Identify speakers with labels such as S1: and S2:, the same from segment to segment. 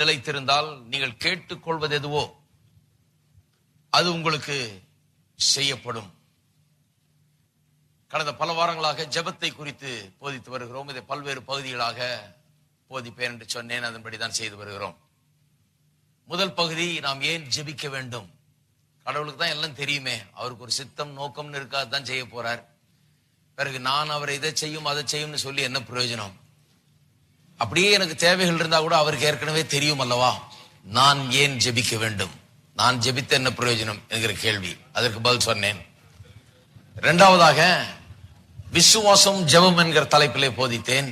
S1: நிலைத்திருந்தால் நீங்கள் கேட்டுக்கொள்வது எதுவோ அது உங்களுக்கு செய்யப்படும். கடந்த பல வாரங்களாக ஜெபத்தை குறித்து போதித்து வருகிறோம். இதை பல்வேறு பகுதிகளாக போதிப்பேன் என்று சொன்னேன். அதன்படிதான் செய்து வருகிறோம். முதல் பகுதி, நாம் ஏன் ஜெபிக்க வேண்டும். கடவுளுக்கு தான் எல்லாம் தெரியுமே, அவருக்கு ஒரு சித்தம் நோக்கம்னு இருக்காதான் செய்ய போறார். பிறகு நான் அவரை இதை செய்யும் அதை செய்யும்னு சொல்லி என்ன பிரயோஜனம்? அப்படியே எனக்கு தேவைகள் இருந்தா கூட அவருக்கு ஏற்கனவே தெரியும் அல்லவா. நான் ஏன் ஜெபிக்க வேண்டும், நான் ஜெபித்த என்ன பிரயோஜனம் என்கிற கேள்வி, அதற்கு பதில் சொன்னேன். இரண்டாவதாக, விசுவாசம் ஜெபம் என்கிற தலைப்பிலே போதித்தேன்.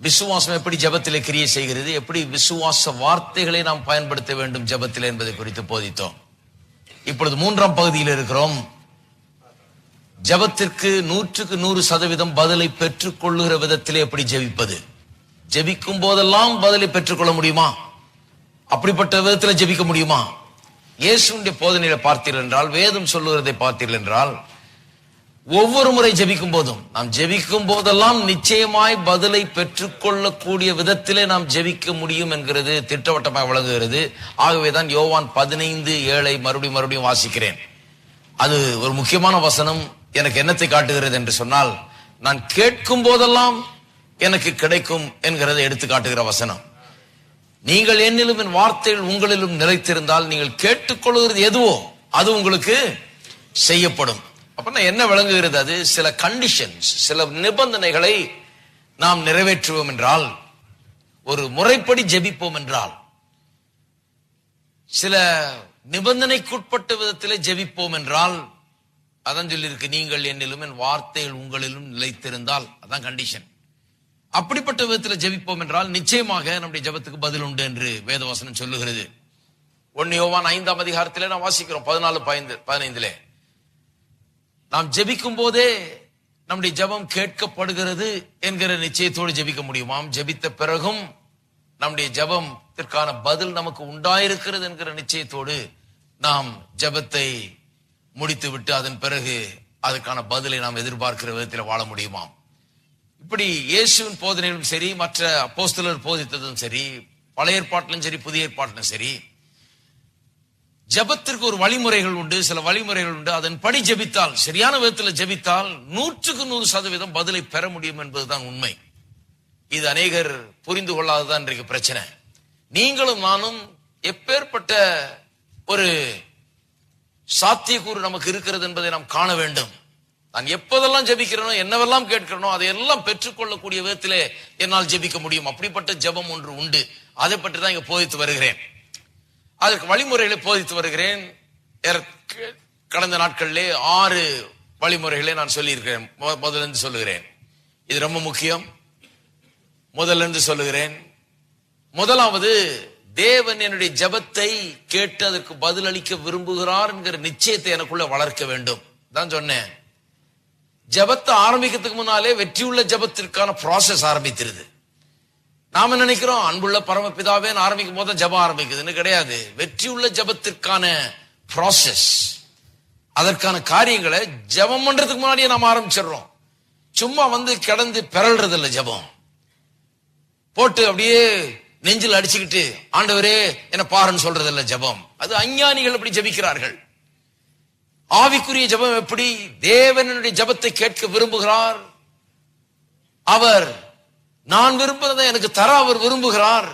S1: விசுவாசம் எப்படி ஜெபத்திலே கிரியை செய்கிறது, எப்படி விசுவாச வார்த்தைகளை நாம் பயன்படுத்த வேண்டும் ஜெபத்திலே என்பதை குறித்து போதித்தோம். இப்பொழுது மூன்றாம் பகுதியில் இருக்கிறோம். ஜெபத்திற்கு 100% பதிலை பெற்றுக் கொள்ளுகிற விதத்திலே எப்படி ஜெபிப்பது. ஜெபிக்கும் போதெல்லாம் பதிலை பெற்றுக்கொள்ள முடியுமா? அப்படிப்பட்ட விதத்தில் ஜெபிக்க முடியுமா? இயேசுவின் போதனையில பார்த்தீர்கள் என்றால், வேதம் சொல்லுகிறதை பார்த்தீர்கள் என்றால், ஒவ்வொரு முறை ஜெபிக்கும் போதும், நாம் ஜெபிக்கும் போதெல்லாம் நிச்சயமாய் பதிலை பெற்றுக்கொள்ளக்கூடிய விதத்திலே நாம் ஜெபிக்க முடியும் என்கிறது திட்டவட்டமாக விளங்குகிறது. ஆகவேதான் யோவான் 15:7 மறுபடியும் வாசிக்கிறேன். அது ஒரு முக்கியமான வசனம். எனக்கு என்னத்தை காட்டுகிறது என்று சொன்னால், நான் கேட்கும் போதெல்லாம் எனக்கு கிடைக்கும் என்கிறதை எடுத்து காட்டுகிற வசனம். நீங்கள் என்னிலும் என் வார்த்தைகள் உங்களிலும் நிலைத்திருந்தால் நீங்கள் கேட்டுக்கொள்கிறது எதுவோ அது உங்களுக்கு செய்யப்படும். அப்ப என்ன விளங்குகிறது? அது சில கண்டிஷன்ஸ், சில நிபந்தனைகளை நாம் நிறைவேற்றுவோம் என்றால், ஒரு முறைப்படி ஜெபிப்போம் என்றால், சில நிபந்தனைக்குட்பட்ட விதத்திலே ஜெபிப்போம் என்றால், அதான் சொல்லியிருக்கு, நீங்கள் என்னிலும் என் வார்த்தைகள் உங்களிலும் நிலைத்திருந்தால், அதான் கண்டிஷன். அப்படிப்பட்ட விதத்தில் ஜெபிப்போம் என்றால் நிச்சயமாக நம்முடைய ஜெபத்துக்கு பதில் உண்டு என்று வேதவசனம் சொல்லுகிறது. 1 யோவான் 5ஆம் அதிகாரத்திலே நாம் வாசிக்கிறோம் 14-15. நாம் ஜெபிக்கும் போதே நம்முடைய ஜெபம் கேட்கப்படுகிறது என்கிற நிச்சயத்தோடு ஜெபிக்க முடியுமாம். ஜெபித்த பிறகும் நம்முடைய ஜெபத்திற்கான பதில் நமக்கு உண்டாயிருக்கிறது என்கிற நிச்சயத்தோடு நாம் ஜெபத்தை முடித்து விட்டு அதன் பிறகு அதுக்கான பதிலை நாம் எதிர்பார்க்கிற விதத்தில் வாழ முடியுமாம். இப்படி இயேசுவின் போதனையிலும் சரி, மற்ற அப்போஸ்தலர் போதித்ததும் சரி, பழைய ஏற்பாட்டிலும் சரி புதிய ஏற்பாட்டிலும் சரி, ஜெபத்திற்கு ஒரு வழிமுறைகள் உண்டு, சில வழிமுறைகள் உண்டு. அதன்படி ஜெபித்தால், சரியான விதத்தில் ஜெபித்தால் 100% பதிலை பெற முடியும் என்பதுதான் உண்மை. இது அநேகர் புரிந்து கொள்ளாததான் இன்றைக்கு பிரச்சனை. நீங்களும் நானும் எப்பேற்பட்ட ஒரு சாத்தியக்கூறு நமக்கு இருக்கிறது என்பதை நாம் காண வேண்டும். நான் எப்போதெல்லாம் ஜெபிக்கிறேனோ, என்னவெல்லாம் கேட்கிறேனோ அதையெல்லாம் பெற்றுக்கொள்ளக்கூடிய விதத்திலே என்னால் ஜெபிக்க முடியும். அப்படிப்பட்ட ஜெபம் ஒன்று உண்டு. அதை பற்றி தான் இங்க போதித்து வருகிறேன். அதற்கு வழிமுறைகளை போதித்து வருகிறேன். கடந்த நாட்களிலே 6 வழிமுறைகளை நான் சொல்லியிருக்கிறேன். முதல்ல இருந்து சொல்லுகிறேன், இது ரொம்ப முக்கியம். முதல்ல இருந்து சொல்லுகிறேன். முதலாவது, தேவன் என்னுடைய ஜெபத்தை கேட்டு அதற்கு பதிலளிக்க விரும்புகிறார் என்கிற நிச்சயத்தை எனக்குள்ள வளர்க்க வேண்டும் தான் சொன்னேன். ஜெபத்தை ஆரம்பிக்கிறதுக்கு முன்னாலே வெற்றியுள்ள ஜெபத்திற்கான ப்ராசஸ் ஆரம்பித்திருது. நாம நினைக்கிறோம் அன்புள்ள பரமபிதாவே ஆரம்பிக்கும் போது ஜெபம் ஆரம்பிக்குதுன்னு. கிடையாது. வெற்றியுள்ள ஜெபத்திற்கான ப்ராசஸ், அதற்கான காரியங்களை ஜெபம் பண்றதுக்கு முன்னாடியே நாம் ஆரம்பிச்சிடறோம். சும்மா கிடந்து பிறல்றது இல்ல. ஜெபம் போட்டு அப்படியே நெஞ்சில் அடிச்சுக்கிட்டு ஆண்டவரே என்ன பாருன்னு சொல்றது இல்ல ஜெபம். அது அஞ்ஞானிகள் அப்படி ஜெபிக்கிறார்கள். ஆவிக்குரிய ஜெபம் எப்படி? தேவனுடைய ஜெபத்தை கேட்க விரும்புகிறார். அவர் நான் விரும்புறதை எனக்கு தர அவர் விரும்புகிறார்.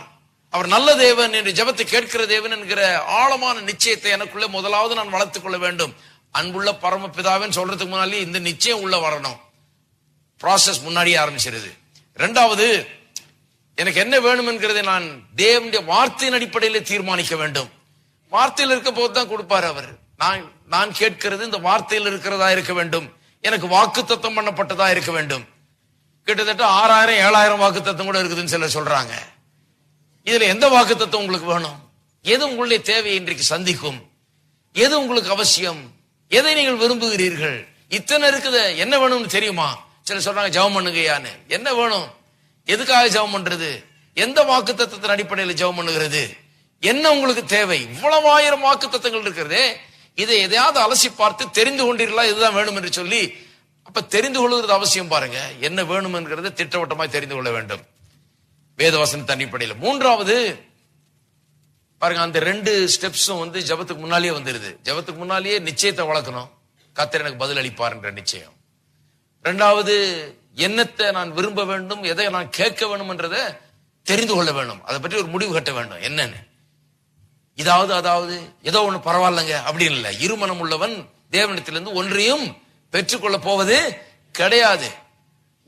S1: அவர் நல்ல தேவன், என்று ஜெபத்தை கேட்கிற தேவன் என்கிற ஆழமான நிச்சயத்தை எனக்குள்ள முதலாவது நான் வளர்த்துக் கொள்ள வேண்டும். அன்புள்ள பரமபிதாவின் சொல்றதுக்கு முன்னாலே இந்த நிச்சயம் உள்ள வரணும். ப்ராசஸ் முன்னாடியே ஆரம்பிச்சிருது. இரண்டாவது, எனக்கு என்ன வேணும் என்கிறதை நான் தேவனுடைய வார்த்தையின் அடிப்படையில் தீர்மானிக்க வேண்டும். வார்த்தையில் இருக்க போது தான் கொடுப்பார் அவர். நான் கேட்கிறது இந்த வார்த்தையில் இருக்கிறதா இருக்க வேண்டும். எனக்கு வாக்குத்தத்தம் பண்ணப்பட்டதா இருக்க வேண்டும். கிட்டத்தட்ட 6000-7000 வாக்குத்தத்தம் கூட இருக்குதுன்னு சிலர் சொல்றாங்க. இதுல எந்த வாக்குத்தத்தம் உங்களுக்கு வேணும்? எது உங்களுடைய தேவையை இன்றைக்கு சந்திக்கும்? எது உங்களுக்கு அவசியம்? எதை நீங்கள் விரும்புகிறீர்கள்? இத்தனை இருக்குது, என்ன வேணும்னு தெரியுமா? சிலர் சொல்றாங்க ஜெபம் பண்ணுங்கயான்னு. என்ன வேணும்? எதுக்காக ஜெபம் பண்றது? எந்த வாக்குத்தத்தத்தின் அடிப்படையில் ஜெபம் பண்ணுகிறது? என்ன உங்களுக்கு தேவை? இவ்வளவு 1000 வாக்குத்தத்தங்கள் இருக்கிறதே, இதை எதையாவது அலசி பார்த்து தெரிந்து கொண்டீர்களா இதுதான் வேணும் என்று சொல்லி, அப்ப தெரிந்து கொள்வது அவசியம். பாருங்க, என்ன வேணும் என்கிறத திட்டவட்டமாய் தெரிந்து கொள்ள வேண்டும். வேதவசனத்தின் அடிப்படையில். மூன்றாவது பாருங்க, அந்த 2 ஸ்டெப்ஸும் ஜெபத்துக்கு முன்னாலேயே வந்துருது. ஜெபத்துக்கு முன்னாலேயே நிச்சயத்தை வளர்க்கணும், கர்த்தர் எனக்கு பதில் அளிப்பார் என்ற நிச்சயம். 2வது, என்னத்தை நான் விரும்ப வேண்டும், எதை நான் கேட்க வேண்டும் என்றதை தெரிந்து கொள்ள வேண்டும், அதை பற்றி ஒரு முடிவு கட்ட வேண்டும். என்னன்னு, அதாவது ஏதோ ஒண்ணு பரவாயில்லைங்க அப்படின்னு இல்லை. இருமனம் உள்ளவன் தேவனிடத்திலிருந்து ஒன்றையும் பெற்றுக்கொள்ள போவது கிடையாது.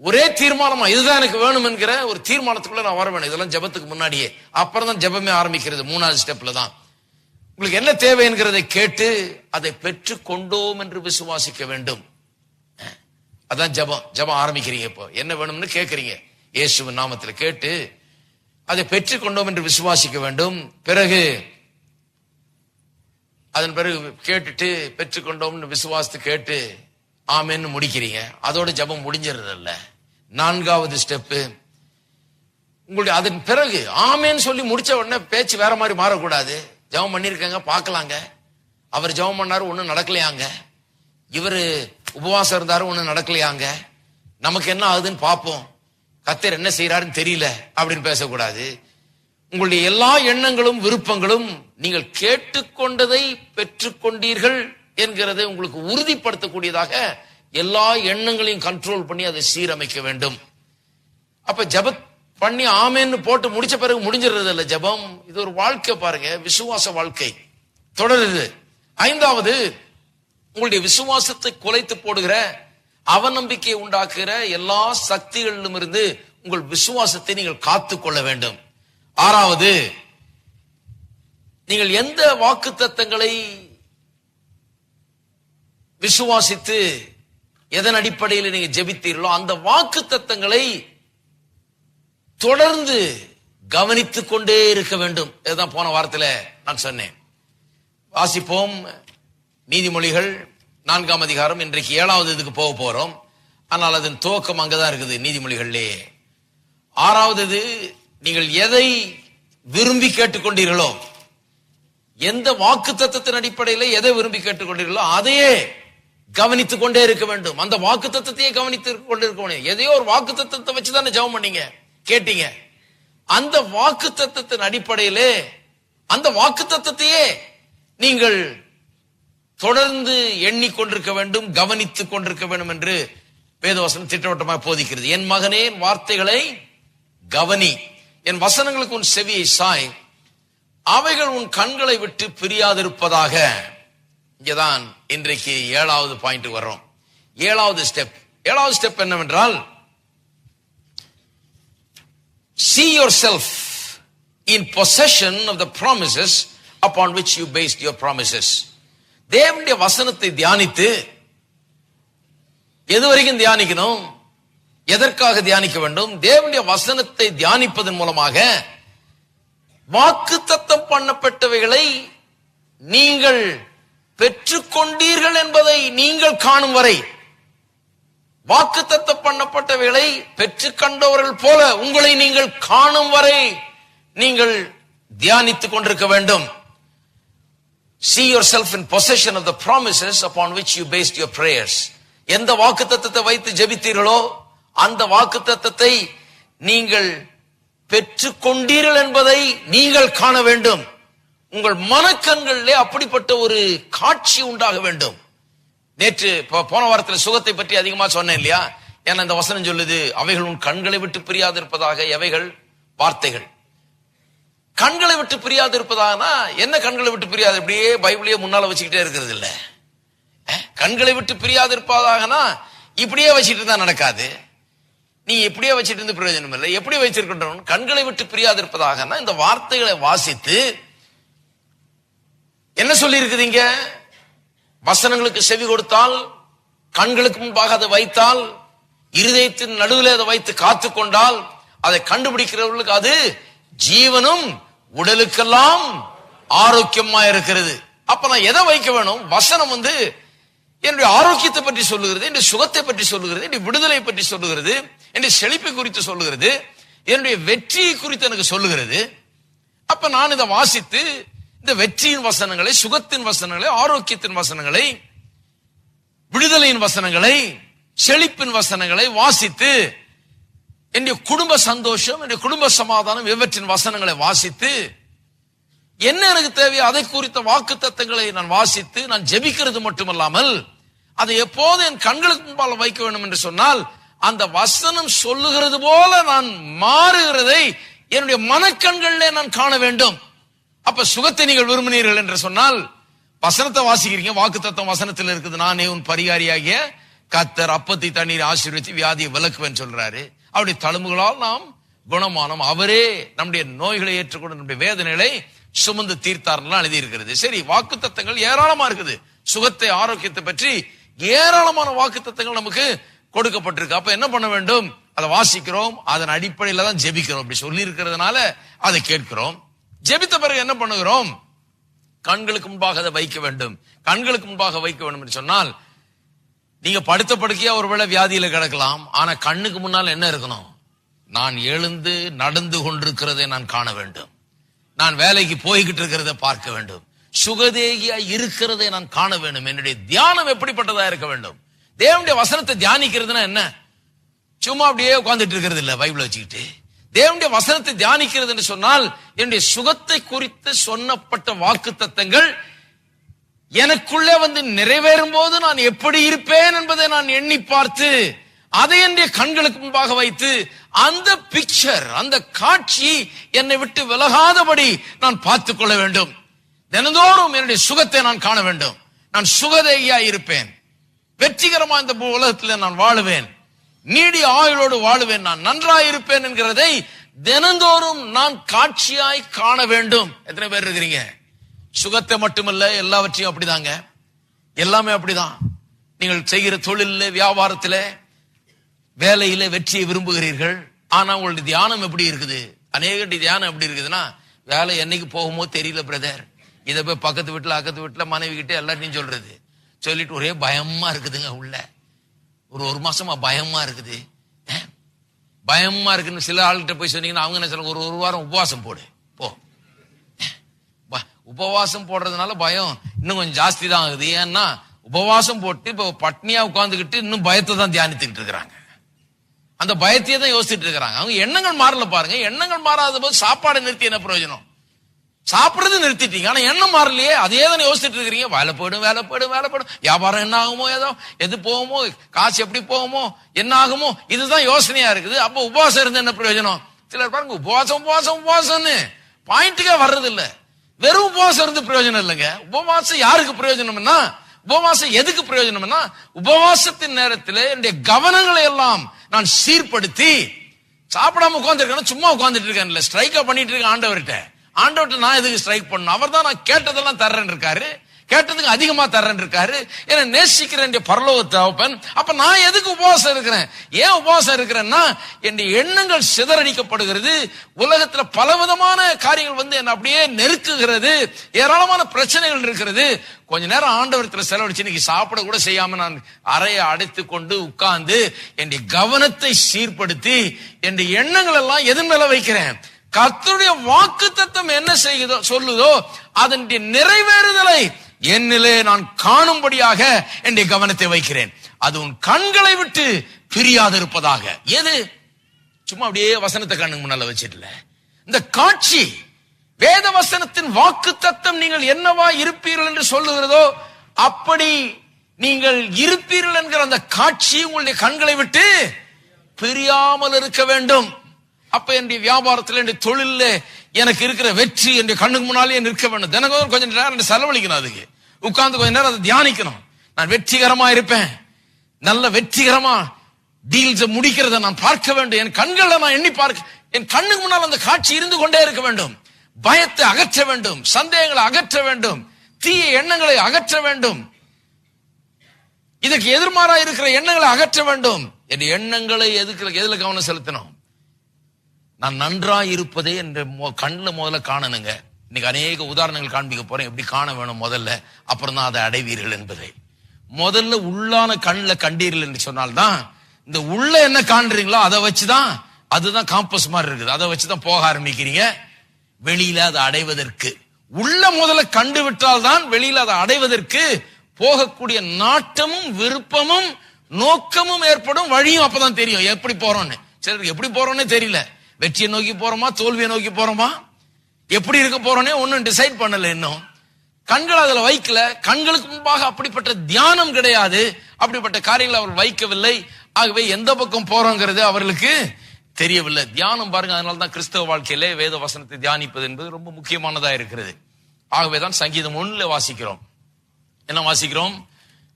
S1: ஒரே தீர்மானமா இதுதான் எனக்கு வேணும் என்கிற ஒரு தீர்மானத்துக்குள்ள நான் வர வேணும். இதெல்லாம் ஜெபத்துக்கு முன்னாடியே. அப்புறம் தான் ஜெபமே ஆரம்பிக்கிறது. 3வது ஸ்டெப்ல தான் உங்களுக்கு என்ன தேவை என்கிறதை கேட்டு அதை பெற்று கொண்டோம் என்று விசுவாசிக்க வேண்டும். அதான் ஜெபம் ஆரம்பிக்கிறீங்க. இப்போ என்ன வேணும்னு கேட்கறீங்க, இயேசுவின் நாமத்தில் கேட்டு அதை பெற்று கொண்டோம் என்று விசுவாசிக்க வேண்டும். அதன் பிறகு கேட்டுட்டு பெற்றுக்கொண்டோம்னு விசுவாசத்தை கேட்டு ஆமென்னு முடிக்கிறீங்க. அதோட ஜெபம் முடிஞ்சிடறதில்ல. 4வது ஸ்டெப்பு, உங்களுடைய அதன் பிறகு ஆமென்னு சொல்லி முடிச்ச உடனே பேச்சு வேற மாதிரி மாறக்கூடாது. ஜெபம் பண்ணிருக்காங்க, பார்க்கலாங்க, அவர் ஜெபம் பண்ணாரு, ஒண்ணும் நடக்கலையாங்க, இவரு உபவாசம் இருந்தாரு, ஒண்ணும் நடக்கலையாங்க, நமக்கு என்ன ஆகுதுன்னு பார்ப்போம், கர்த்தர் என்ன செய்யறாருன்னு தெரியல அப்படின்னு பேசக்கூடாது. உங்களுடைய எல்லா எண்ணங்களும் விருப்பங்களும் நீங்கள் கேட்டுக்கொண்டதை பெற்றுக்கொண்டீர்கள் என்கிறதை உங்களுக்கு உறுதிப்படுத்தக்கூடியதாக எல்லா எண்ணங்களையும் கண்ட்ரோல் பண்ணி அதை சீரமைக்க வேண்டும். அப்ப ஜெபம் பண்ணி ஆமென்னு போட்டு முடிச்ச பிறகு முடிஞ்சிடுறது இல்ல ஜெபம். இது ஒரு வாழ்க்கை பாருங்க, விசுவாச வாழ்க்கை தொடருது. 5வது, உங்களுடைய விசுவாசத்தை குலைத்து போடுகிற அவநம்பிக்கையை உண்டாக்குகிற எல்லா சக்திகளிலும் இருந்து உங்கள் விசுவாசத்தை நீங்கள் காத்துக் கொள்ள வேண்டும். 6வது, நீங்கள் எந்த வாக்குத்தத்தங்களை விசுவாசித்து எதன் அடிப்படையில் நீங்க ஜெபித்தீர்களோ அந்த வாக்குத்தத்தங்களை தொடர்ந்து கவனித்துக் கொண்டே இருக்க வேண்டும். இதுதான் போன வாரத்தில் நான் சொன்னேன். வாசிப்போம் நீதிமொழிகள் 4ஆம் அதிகாரம். இன்றைக்கு 7வது இதுக்கு போக போறோம். ஆனால் அதன் துவக்கம் அங்கதான் இருக்குது, நீதிமொழிகளிலே. 6வது, நீங்கள் எதை விரும்பி கேட்டுக்கொண்டீர்களோ, எந்த வாக்கு தத்தத்தின் அடிப்படையில் எதை விரும்பி கேட்டுக்கொண்டீர்களோ அதையே கவனித்துக் கொண்டே இருக்க வேண்டும். அந்த வாக்கு தத்தத்தையே கவனித்துக் கொண்டே இருக்க முடியும். எதையோ ஒரு வாக்கு தத்தத்தை வச்சுதானே ஜெபம் பண்ணீங்க, கேட்டீங்க. அந்த வாக்கு தத்தத்தின் அடிப்படையிலே அந்த வாக்கு தத்தத்தையே நீங்கள் தொடர்ந்து எண்ணிக்கொண்டிருக்க வேண்டும், கவனித்துக் கொண்டிருக்க வேண்டும் என்று வேதவசனம் திட்டவட்டமாக போதிக்கிறது. என் மகனே, என் வார்த்தைகளை கவனி, என் வசனங்களுக்கு உன் செவியை சாய், அவைகள் உன் கண்களை விட்டு பிரியாதிருப்பதாக. இங்கதான் இன்றைக்கு 7வது பாயிண்ட் வர்றோம். 7வது ஸ்டெப் என்னவென்றால், see yourself in possession of the promises upon which you based your promises. தேவனுடைய வசனத்தை தியானித்து, எதுவரைக்கும் தியானிக்கணும், எதற்காக தியானிக்க வேண்டும்? தேவனுடைய வசனத்தை தியானிப்பதன் மூலமாக வாக்குத்தத்தம் பண்ணப்பட்டவைகளை நீங்கள் பெற்றுக்கொண்டீர்கள் என்பதை நீங்கள் காணும் வரை, வாக்குத்தத்தம் பண்ணப்பட்டவைகளை பெற்றுக் கண்டவர்கள் போல உங்களை நீங்கள் காணும் வரை நீங்கள் தியானித்துக் கொண்டிருக்க வேண்டும். See yourself in possession of the promises upon which you based your prayers. எந்த வாக்குத்தத்தத்தை வைத்து ஜெபித்தீர்களோ அந்த வாக்குத்தத்தத்தை நீங்கள் பெற்றுக்கொண்டீர்கள் என்பதை நீங்கள் காண வேண்டும். உங்கள் மனக்கண்களிலே அப்படிப்பட்ட ஒரு காட்சி உண்டாக வேண்டும். நேற்று போன வாரத்தில் சுகத்தை பற்றி அதிகமா சொன்னேன் இல்லையா? ஏன்னா இந்த வசனம் சொல்லுது, அவைகள் உன் கண்களை விட்டு பிரியாது இருப்பதாக. எவைகள்? வார்த்தைகள். கண்களை விட்டு பிரியாது இருப்பதாகனா என்ன? கண்களை விட்டு பிரியாது இப்படியே பைபிளையே முன்னால வச்சுக்கிட்டே இருக்கிறது இல்ல. கண்களை விட்டு பிரியாது இருப்பதாகனா இப்படியே வச்சுட்டு இருந்தா நடக்காது. நீ இப்படியே வச்சுட்டு இருந்து பிரயோஜனம் இல்லை. எப்படி வச்சிருக்கின்றோம்? கண்களை விட்டு பிரியாது இருப்பதாகனா இந்த வார்த்தைகளை வாசித்து என்ன சொல்லி இருக்குதுங்க? வசனங்களுக்கு செவி கொடுத்தால், கண்களுக்கு முன்பாக அதை வைத்தால், இருதயத்தின் நடுவில் அதை வைத்து காத்து கொண்டால், அதை கண்டுபிடிக்கிறவர்களுக்கு அது ஜீவனும் உடலுக்கெல்லாம் ஆரோக்கியமா இருக்கிறது. அப்ப நான் எதை வைக்க வேணும்? வசனம் என்னுடைய ஆரோக்கியத்தை பற்றி சொல்லுகிறது, என்னுடைய சுகத்தை பற்றி சொல்லுகிறது, என்னுடைய விடுதலை பற்றி சொல்லுகிறது, என்னுடைய செழிப்பை குறித்து சொல்லுகிறது, என்னுடைய வெற்றியை குறித்து எனக்கு சொல்லுகிறது. அப்ப நான் இதை வாசித்து இந்த வெற்றியின் வசனங்களை, சுகத்தின் வசனங்களை, ஆரோக்கியத்தின் வசனங்களை, விடுதலையின் வசனங்களை, செழிப்பின் வசனங்களை வாசித்து என்னுடைய குடும்ப சந்தோஷம், என்னுடைய குடும்ப சமாதானம் இவற்றின் வசனங்களை வாசித்து என்ன எனக்கு தேவையோ அதை குறித்த வாக்கு தத்தங்களை நான் வாசித்து நான் ஜெபிக்கிறது மட்டுமல்லாமல் அதை எப்போது என் கண்களுக்கு முன்பால் வைக்க வேண்டும் என்று சொன்னால் அந்த வசனம் சொல்லுகிறது போல நான் மாறுகிறதை என்னுடைய மனக்கண்களிலே நான் காண வேண்டும். அப்ப சுகத்தை நீங்கள் விரும்பினீர்கள் என்று சொன்னால் வசனத்தை வாசிக்கிறீங்க, வாக்கு தத்தம் வசனத்தில் இருக்குது. நானே உன் பரிகாரியாகிய கர்த்தர் அப்பத்தை தண்ணீர் ஆசீர்வதித்து வியாதியை விலக்குவேன் சொல்றாரு. அவருடைய தழும்புகளால் நாம் குணமானோம், அவரே நம்முடைய நோய்களை ஏற்றுக்கொண்டு நம்முடைய வேதனைகளை சுமந்து தீர்த்தார்லாம் எழுதி இருக்கிறது. சரி, வாக்கு தத்தங்கள் ஏராளமா இருக்குது. சுகத்தை ஆரோக்கியத்தை பற்றி ஏராளமான வாக்கு தத்தங்கள் நமக்கு கொடுக்கப்பட்டிருக்கு. அப்ப என்ன பண்ண வேண்டும்? அதை வாசிக்கிறோம், அதன் அடிப்படையில தான் ஜெபிக்கிறோம். அப்படி சொல்லி இருக்கிறதுனால அதை கேட்கிறோம். ஜெபித்த பிறகு என்ன பண்ணுகிறோம்? கண்களுக்கு முன்பாக அதை வைக்க வேண்டும். கண்களுக்கு முன்பாக வைக்க வேண்டும் என்று சொன்னால் நீங்க படுத்த படுக்கையா ஒருவேளை வியாதியில கிடக்கலாம், ஆனா கண்ணுக்கு முன்னால் என்ன இருக்கணும்? நான் எழுந்து நடந்து கொண்டிருக்கிறதை நான் காண வேண்டும், நான் வேலைக்கு போய்கிட்டு இருக்கிறத பார்க்க வேண்டும், சுகதேகியா இருக்கிறதை நான் காண வேண்டும். என்னுடைய தியானம் எப்படிப்பட்டதா இருக்க வேண்டும்? தேவனுடைய வசனத்தை தியானிக்கிறதுனா என்ன? சும்மா அப்படியே உட்கார்ந்துட்டு இருக்கிறது இல்ல. பைபிளை வச்சுக்கிட்டு தேவனுடைய வசனத்தை தியானிக்கிறது என்று சொன்னால் என்னுடைய சுகத்தை குறித்து சொன்னப்பட்ட வாக்கு தத்தங்கள் எனக்குள்ளே வந்து நிறைவேறும் போது நான் எப்படி இருப்பேன் என்பதை நான் எண்ணி பார்த்து அதை என்னுடைய கண்களுக்கு முன்பாக வைத்து அந்த பிக்சர், அந்த காட்சி என்னை விட்டு விலகாதபடி நான் பார்த்துக் கொள்ள வேண்டும். தினந்தோறும் என்னுடைய சுகத்தை நான் காண வேண்டும். நான் சுகதேகியா இருப்பேன், வெற்றிகரமா இந்த உலகத்தில் நான் வாழுவேன், நீடிய ஆயுளோடு வாழுவேன், நான் நன்றாயிருப்பேன் என்கிறதை தினந்தோறும் நான் காட்சியாய் காண வேண்டும். எத்தனை பேர் இருக்கிறீங்க? சுகத்தை மட்டுமல்ல, எல்லாவற்றையும் அப்படிதாங்க. எல்லாமே அப்படிதான். நீங்கள் செய்கிற தொழில, வியாபாரத்தில, வேலையில வெற்றியை விரும்புகிறீர்கள். ஆனா உங்களுடைய தியானம் எப்படி இருக்குது? அநேகருடைய தியானம் எப்படி இருக்குதுன்னா, வேலை என்னைக்கு போகுமோ தெரியல பிரதர், இதை போய் பக்கத்து வீட்டுல அக்கத்து வீட்டுல மனைவி கிட்ட எல்லாத்தையும் சொல்றது, சொல்லிட்டு ஒரே பயமா இருக்குதுங்க. உள்ள ஒரு மாசமா பயமா இருக்குது, பயமா இருக்குன்னு சில ஆள்கிட்ட போய் சொன்னீங்கன்னா அவங்க என்ன சொல்லுங்க, ஒரு வாரம் உபவாசம் போடு போ. உபவாசம் போடுறதுனால பயம் இன்னும் கொஞ்சம் ஜாஸ்தி தான் ஆகுது. ஏன்னா உபவாசம் போட்டு இப்ப பட்னியா உட்கார்ந்துகிட்டு இன்னும் பயத்தை தான் தியானித்துக்கிட்டு இருக்கிறாங்க. அந்த பயத்தையே தான் யோசிச்சுட்டு இருக்கிறாங்க. அவங்க எண்ணங்கள் மாறல பாருங்க. எண்ணங்கள் மாறாத போது சாப்பாடு நிறுத்தி என்ன பிரயோஜனம்? சாப்பிடுறது நிறுத்திட்டீங்க, ஆனா எண்ணம் மாறலையே. அதே தான் யோசிச்சுட்டு இருக்கிறீங்க. வேலை போயிடும், வேலை போயிடும், வேலை போயிடும், வியாபாரம் என்ன ஆகுமோ, ஏதோ எது போகுமோ, காசு எப்படி போகுமோ, என்ன ஆகுமோ, இதுதான் யோசனையா இருக்குது. அப்ப உபவாசம் இருந்து என்ன பிரயோஜனம்? சிலர் பாருங்க உபவாசம் உபவாசம் உபவாசம்னு பாயிண்ட்டுக்கே வர்றது இல்ல. வெறும் உபவாசம் இருந்து பிரயோஜனம் இல்லைங்க. உபவாசம் யாருக்கு பிரயோஜனம்னா, உபவாசம் எதுக்கு பிரயோஜனம்னா, உபவாசத்தின் நேரத்தில் என்னுடைய கவனங்களை எல்லாம் நான் சீர்படுத்தி சாப்பிடாம உட்கார்ந்து சும்மா உட்கார்ந்துட்டு இருக்கேன், ஸ்ட்ரைக்கா பண்ணிட்டு இருக்கேன் ஆண்டவர்கிட்ட. ஆண்டவர்கிட்ட நான் எதுக்கு ஸ்ட்ரைக் பண்ணணும்? அவர் தான் நான் கேட்டதெல்லாம் தர்றேன் இருக்காரு, கேட்டதுக்கு அதிகமா தர்றேன் இருக்காரு, என்ன நேசிக்கிறேன் பரலோக தகப்பன். அப்ப நான் எதுக்கு உபவாசம் இருக்கிறேன்? ஏன் உபவாசம் இருக்கிறேன்னா, என் எண்ணங்கள் சிதறடிக்கப்படுகிறது. உலகத்துல பலவிதமான காரியங்கள் வந்து என்ன அப்படியே நெருக்குகிறது, ஏராளமான பிரச்சனைகள் இருக்கிறது. கொஞ்ச நேரம் ஆண்டவரத்துல செலவழிச்சு இன்னைக்கு சாப்பிட கூட செய்யாம நான் அறையை அடைத்து கொண்டு உட்கார்ந்து என் கவனத்தை சீர்படுத்தி என் எண்ணங்கள் எல்லாம் எதன் மேல வைக்கிறேன்? கர்த்தருடைய வாக்கு தத்தம் என்ன செய்யுதோ சொல்லுதோ அதனுடைய நிறைவேறுதலை என்னிலே நான் காணும்படியாக என் கவனத்தை வைக்கிறேன். அது உன் கண்களை விட்டு பிரியாது இருப்பதாக. எது? சும்மா அப்படியே வசனத்தை கண்ணுக்கு முன்னால வச்சிடல. இந்த காட்சி வேத வசனத்தின் வாக்கு தத்தம் நீங்கள் என்னவா இருப்பீர்கள் என்று சொல்லுகிறதோ அப்படி நீங்கள் இருப்பீர்கள் என்கிற அந்த காட்சி உங்களுடைய கண்களை விட்டு பிரியாமல் இருக்க வேண்டும். அப்ப என்னுடைய வியாபாரத்தில், என்னுடைய தொழில எனக்கு இருக்கிற வெற்றி என்னுடைய கண்ணுக்கு முன்னாலே நிற்க வேண்டும். தினமும் கொஞ்சம் நேரம் செலவழிக்கணும், அதுக்கு உட்கார்ந்து கொஞ்ச நேரம் அதை தியானிக்கணும். நான் வெற்றிகரமா இருப்பேன், நல்ல வெற்றிகரமா டீல்ஸ் முடிக்கிறத நான் பார்க்க வேண்டும். என் கண்களை நான் எண்ணி பார்க்க, என் கண்ணுக்கு முன்னால் அந்த காட்சி இருந்து கொண்டே இருக்க வேண்டும். பயத்தை அகற்ற வேண்டும், சந்தேகங்களை அகற்ற வேண்டும், தீய எண்ணங்களை அகற்ற வேண்டும், இதற்கு எதிர்மாறா இருக்கிற எண்ணங்களை அகற்ற வேண்டும். என் எண்ணங்களை எதுல கவனம் செலுத்தணும்? நான் நன்றாய் இருப்பதே என்ற கண்ணில் முதல்ல காணணுங்க. இன்னைக்கு அநேக உதாரணங்கள் காண்பிக்க போறேன், எப்படி காண வேணும் முதல்ல, அப்புறம் தான் அதை அடைவீர்கள் என்பதை. முதல்ல உள்ளான கண்ணில் கண்டீர்கள் என்று சொன்னால்தான், இந்த உள்ள என்ன காண்றீங்களோ அதை வச்சுதான், அதுதான் காம்பஸ் மாதிரி இருக்குது, அதை வச்சுதான் போக ஆரம்பிக்கிறீங்க வெளியில அதை அடைவதற்கு. உள்ள முதல்ல கண்டு விட்டால் தான் வெளியில அதை அடைவதற்கு போகக்கூடிய நாட்டமும் விருப்பமும் நோக்கமும் ஏற்படும், வழியும் அப்பதான் தெரியும் எப்படி போறோம்னு. சிலருக்கு எப்படி போறோன்னே தெரியல. வெற்றியை நோக்கி போறோமா, தோல்வியை நோக்கி போறோமா, எப்படி இருக்க போறோன்னே ஒன்னும் டிசைட் பண்ணல. இன்னும் கண்கள் அதுல வைக்கல. கண்களுக்கு முன்பாக அப்படிப்பட்ட தியானம் கிடையாது. அப்படிப்பட்ட காரியங்களை அவர் வைக்கவில்லை. ஆகவே எந்த பக்கம் போறோங்கிறது அவர்களுக்கு தெரியவில்லை. தியானம் பாருங்க, அதனால்தான் கிறிஸ்தவ வாழ்க்கையிலே வேத வசனத்தை தியானிப்பது என்பது ரொம்ப முக்கியமானதா இருக்கிறது. ஆகவேதான் சங்கீதம் 1 வாசிக்கிறோம். என்ன வாசிக்கிறோம்?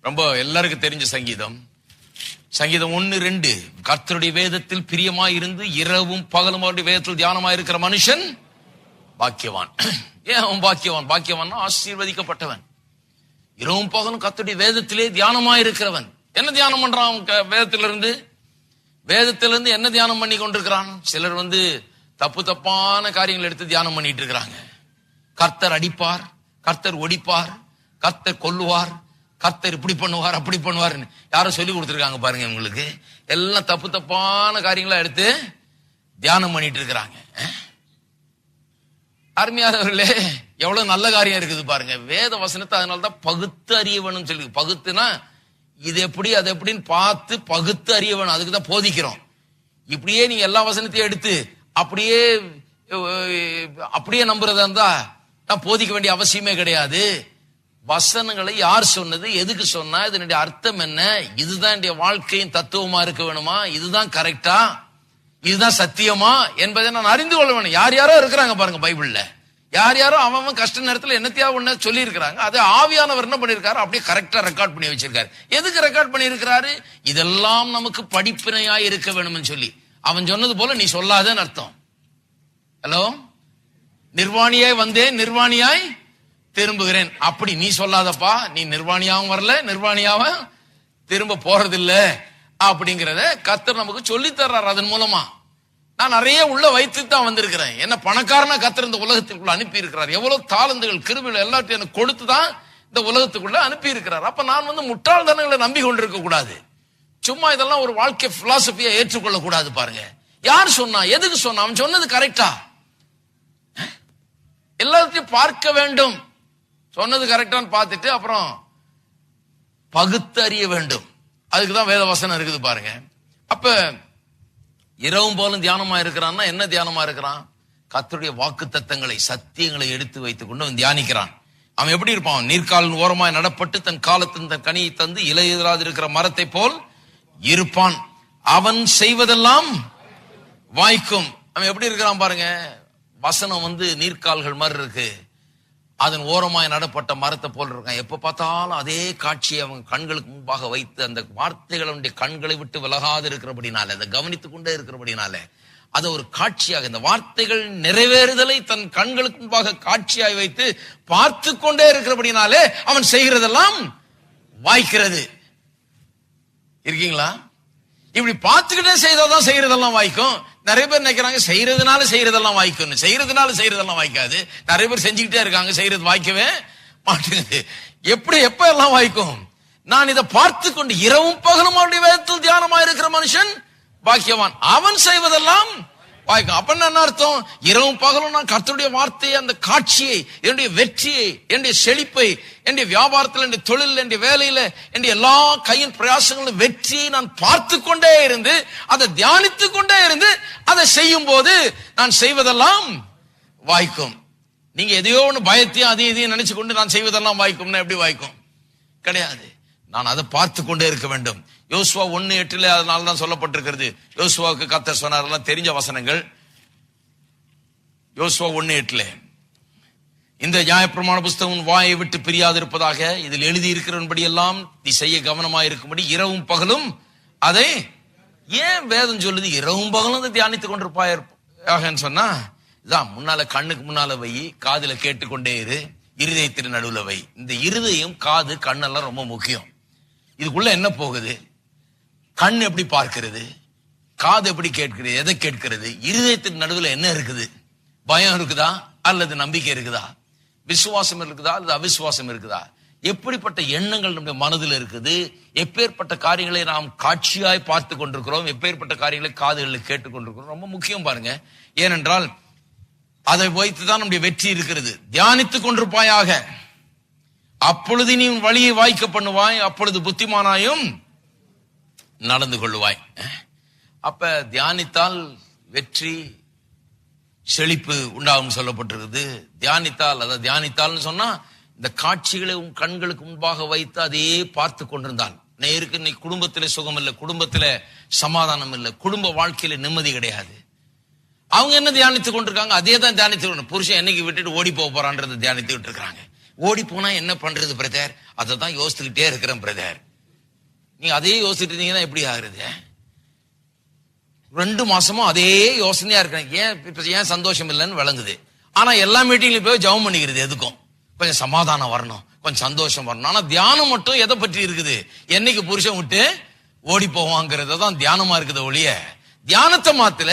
S1: ரொம்ப எல்லாருக்கும் தெரிஞ்ச சங்கீதம். சங்கீதம் 1:2, கர்த்தருடைய வேதத்தில் பிரியமாய் இருந்து இரவும் பகலும் அவருடைய வேதத்தில் தியானமாய் இருக்கிற மனுஷன் பாக்கியவான். ஏன் அவன் பாக்கியவான்? பாக்கியவான் ஆசீர்வதிக்கப்பட்டவன். இரவும் பகலும் கர்த்தருடைய வேதத்திலே தியானமாய் இருக்கிறவன். என்ன தியானம் பண்றான்? வேதத்திலிருந்து என்ன தியானம் பண்ணி கொண்டிருக்கிறான்? சிலர் தப்பான காரியங்கள் எடுத்து தியானம் பண்ணிட்டு இருக்கிறாங்க. கர்த்தர் அடிப்பார், கர்த்தர் ஒடிப்பார், கர்த்தர் கொல்லுவார், கர்த்தர் இப்படி பண்ணுவார், அப்படி பண்ணுவார். யாரும் சொல்லி கொடுத்துருக்காங்க பாருங்க. உங்களுக்கு எல்லாம் தப்பான காரியங்களா எடுத்து தியானம் பண்ணிட்டு இருக்கிறாங்க. அருமையானவர்களே, எவ்வளவு நல்ல காரியம் இருக்குது பாருங்க. வேத வசனத்தை அதனால்தான் பகுத்து அறிய வேணும்னு சொல்லி, பகுத்துனா இது எப்படி அது எப்படின்னு பார்த்து பகுத்து அறிய வேணும். அதுக்குதான் போதிக்கிறோம். இப்படியே நீங்க எல்லா வசனத்தையும் எடுத்து அப்படியே நம்புறதா இருந்தா நான் போதிக்க வேண்டிய அவசியமே கிடையாது. வசனங்களை யார் சொன்னது, எதுக்கு சொன்னா, இதனுடைய அர்த்தம் என்ன, இதுதான் என்னுடைய வாழ்க்கையின் தத்துவமா இருக்க வேணுமா, இதுதான் கரெக்டா, இதுதான் சத்தியமா என்பதை நான் அறிந்து கொள்ள வேணும். யார் யாரோ இருக்கிறாங்க பாருங்க பைபிள்ல. யார் யாரோ அவன் கஷ்ட நேரத்தில் என்னத்தையா ஒண்ணு சொல்லி இருக்கிறாங்க. அதை ஆவியானவர் என்ன பண்ணிருக்காரு, அப்படியே கரெக்டா ரெக்கார்ட் பண்ணி வச்சிருக்காரு. எதுக்கு ரெக்கார்ட் பண்ணி இருக்கிறாரு? இதெல்லாம் நமக்கு படிப்பினையாய் இருக்க வேணும்னு சொல்லி. அவன் சொன்னது போல நீ சொல்லாதன்னு அர்த்தம். ஹலோ, நிர்வாணியாய் வந்தேன், நிர்வாணியாய் திரும்புகிறேன். அப்படி நீ சொல்லாதப்பா. நீ நிர்வாணியாவும் வரல, நிர்வாணியாவ திரும்ப போறதில்ல அப்படிங்கறத கர்த்தர் நமக்கு சொல்லி தர்றாரு. அதன் மூலமா நான் நிறைய உள்ள வைத்து தான் வந்திருக்கிறேன். என்ன பணக்காரனா கர்த்தர் இந்த உலகத்துக்குள்ள அனுப்பி இருக்கிறார். எவ்வளவு தாளந்துகள் கிருபைகள் எல்லாத்தையும் எனக்கு கொடுத்துதான் இந்த உலகத்துக்குள்ள அனுப்பி இருக்கிறார். அப்ப நான் முட்டாள்தனங்களை நம்பி கொண்டிருக்க கூடாது. சும்மா இதெல்லாம் ஒரு வாழ்க்கை பிலாசபியா ஏற்றுக்கொள்ள கூடாது. பாருங்க, யார் சொன்னா, எதுக்கு சொன்னா, அவன் சொன்னது கரெக்டா, எல்லாத்தையும் பார்க்க வேண்டும். சொன்னது கரெக்டான்னு பார்த்துட்டு அப்புறம் பகுத்து அறிய வேண்டும். அதுக்குதான் வேத வசனம் இருக்குது பாருங்க. அப்ப இரவும் போலும் தியானமா இருக்கிறான்னா என்ன தியானமா இருக்கிறான்? கர்த்தருடைய வாக்கு தத்தங்களை, சத்தியங்களை எடுத்து வைத்துக் கொண்டு அவன் தியானிக்கிறான். அவன் எப்படி இருப்பான்? நீர்க்காலின் ஓரமாய் நடப்பட்டு தன் காலத்தின் தன் கனியை தந்து இலையுதிராது இருக்கிற மரத்தை போல் இருப்பான். அவன் செய்வதெல்லாம் வாய்க்கும். அவன் எப்படி இருக்கிறான் பாருங்க. வசனம் நீர்க்கால்கள் மாதிரி இருக்கு. அதன் ஓரமாய் நடப்பட்ட மரத்தை போல் இருக்கான். எப்ப பார்த்தாலும் அதே காட்சியை அவன் கண்களுக்கு முன்பாக வைத்து அந்த வார்த்தைகள் அவனுடைய கண்களை விட்டு விலகாது இருக்கிறபடினால, அதை கவனித்துக் கொண்டே இருக்கிறபடினால, அதை ஒரு காட்சியாக, இந்த வார்த்தைகள் நிறைவேறுதலை தன் கண்களுக்கு முன்பாக காட்சியாய் வைத்து பார்த்து கொண்டே இருக்கிறபடினாலே அவன் செய்கிறதெல்லாம் வாய்க்கிறது. இருக்கீங்களா? இப்படி பார்த்துக்கிட்டே செய்தாதான் செய்யறதெல்லாம் வாய்க்கும். நிறைய பேர் நினைக்கிறாங்க செய்யறதுனால செய்யறதெல்லாம் வாய்க்கும். செய்யறதெல்லாம் வாய்க்காது. நிறைய பேர் செஞ்சுக்கிட்டே இருக்காங்க, செய்யறது வாய்க்கவே மாட்டேங்குது. எப்ப எல்லாம் வாய்க்கும்? நான் இதை பார்த்து கொண்டு இரவும் பகலும் அவருடைய வேதத்தில் தியானமா இருக்கிற மனுஷன் பாக்கியவான். அவன் செய்வதெல்லாம் வாய்க்கும். அப்ப என்ன அர்த்தம்? இரவும் பகலும் நான் கர்த்தருடைய வார்த்தையை, அந்த காட்சியை, என்னுடைய வெற்றியை, என்னுடைய செழிப்பை, என்னுடைய வியாபாரத்தில், என்னுடைய தொழில், என்னுடைய வேலையில, என்னுடைய எல்லா கையின் பிரயாசங்களும் வெற்றியை நான் பார்த்து கொண்டே இருந்து, அதை தியானித்துக் கொண்டே இருந்து, அதை செய்யும் போது நான் செய்வதெல்லாம் வாய்க்கும். நீங்க எதையோ ஒண்ணு பயத்தையும் அதையும் நினைச்சு கொண்டு நான் செய்வதெல்லாம் வாய்க்கும்னா எப்படி வாய்க்கும்? கிடையாது. நான் அதை பார்த்து கொண்டே இருக்க வேண்டும். யோசுவா 1:8 அதனாலதான் சொல்லப்பட்டிருக்கிறது. யோசுவாவுக்கு கர்த்தர் சொன்னார், தெரிஞ்ச வசனங்கள். யோசுவா 1:8 இந்த நியாயப்பிரமாண புஸ்தகம் வாயை விட்டு பிரியாது இருப்பதாக, இதில் எழுதி இருக்கிறபடி எல்லாம் நீ செய்ய கவனமாக இருக்கும்படி இரவும் பகலும் அதை. ஏன் வேதம் சொல்லுது இரவும் பகலும் அதை தியானித்துக் கொண்டிருப்பாயன்னு சொன்னா, இதான் முன்னால கண்ணுக்கு முன்னால வை, காதுல கேட்டுக்கொண்டே இரு, இருதயத்தின் நடுவுல வை. இந்த இருதயம், காது, கண்ணெல்லாம் ரொம்ப முக்கியம். இதுக்குள்ள என்ன போகுது? கண் எப்படி பார்க்கிறது, காது எப்படி கேட்கிறது, எதை கேட்கிறது, இருதயத்தின் நடுவில் என்ன இருக்குது? பயம் இருக்குதா அல்லது நம்பிக்கை இருக்குதா? விசுவாசம் இருக்குதா அல்லது அவிசுவாசம் இருக்குதா? எப்படிப்பட்ட எண்ணங்கள் நம்முடைய மனதில் இருக்குது? எப்பேற்பட்ட காரியங்களை நாம் காட்சியாய் பார்த்து கொண்டிருக்கிறோம், எப்பேற்பட்ட காரியங்களை காதுகளில் கேட்டுக் கொண்டிருக்கிறோம்? ரொம்ப முக்கியம் பாருங்க. ஏனென்றால் அதை வைத்துதான் நம்முடைய வெற்றி இருக்கிறது. தியானித்துக் கொண்டிருப்பாயாக, அப்பொழுது நீ வழியை வாய்க்க பண்ணுவாய், அப்பொழுது புத்திமானாயும் நடந்து கொள்ளுவாய். அப்ப தியானித்தால் வெற்றி செழிப்பு உண்டாகும் சொல்லப்பட்டிருக்குது. தியானித்தால், அதாவது தியானித்தால்னு சொன்னா இந்த காட்சிகளை உன் கண்களுக்கு முன்பாக வைத்து அதையே பார்த்து கொண்டிருந்தான். நேருக்கு நீ குடும்பத்திலே சுகம் இல்லை, குடும்பத்திலே சமாதானம் இல்லை, குடும்ப வாழ்க்கையில நிம்மதி கிடையாது. அவங்க என்ன தியானித்துக் கொண்டிருக்காங்க? அதே தான் தியானித்து, புருஷன் என்னைக்கு விட்டுட்டு ஓடி போக போறான்றதை தியானித்துக்கிட்டு இருக்காங்க. ஓடி போனா என்ன பண்றது பிரதர்? அதை தான் யோசித்துக்கிட்டே இருக்கிறேன் பிரதர். நீங்க அதே யோசிச்சுட்டு இருந்தீங்கன்னா எப்படி ஆகுறது? 2 மாசமா அதே யோசனையா இருக்கிறேன். ஏன் சந்தோஷம் இல்லைன்னு விளங்குது. ஆனா எல்லா மீட்டிங்லயும் போய் ஜெபம் பண்ணிக்கிறது எதுக்கும்? கொஞ்சம் சமாதானம் வரணும், கொஞ்சம் சந்தோஷம் வரணும். ஆனா தியானம் மட்டும் எதை பற்றி இருக்குது? என்னைக்கு புருஷன் விட்டு ஓடி போவாங்கிறத தான் தியானமா இருக்குது ஒழிய தியானத்தை மாத்தல.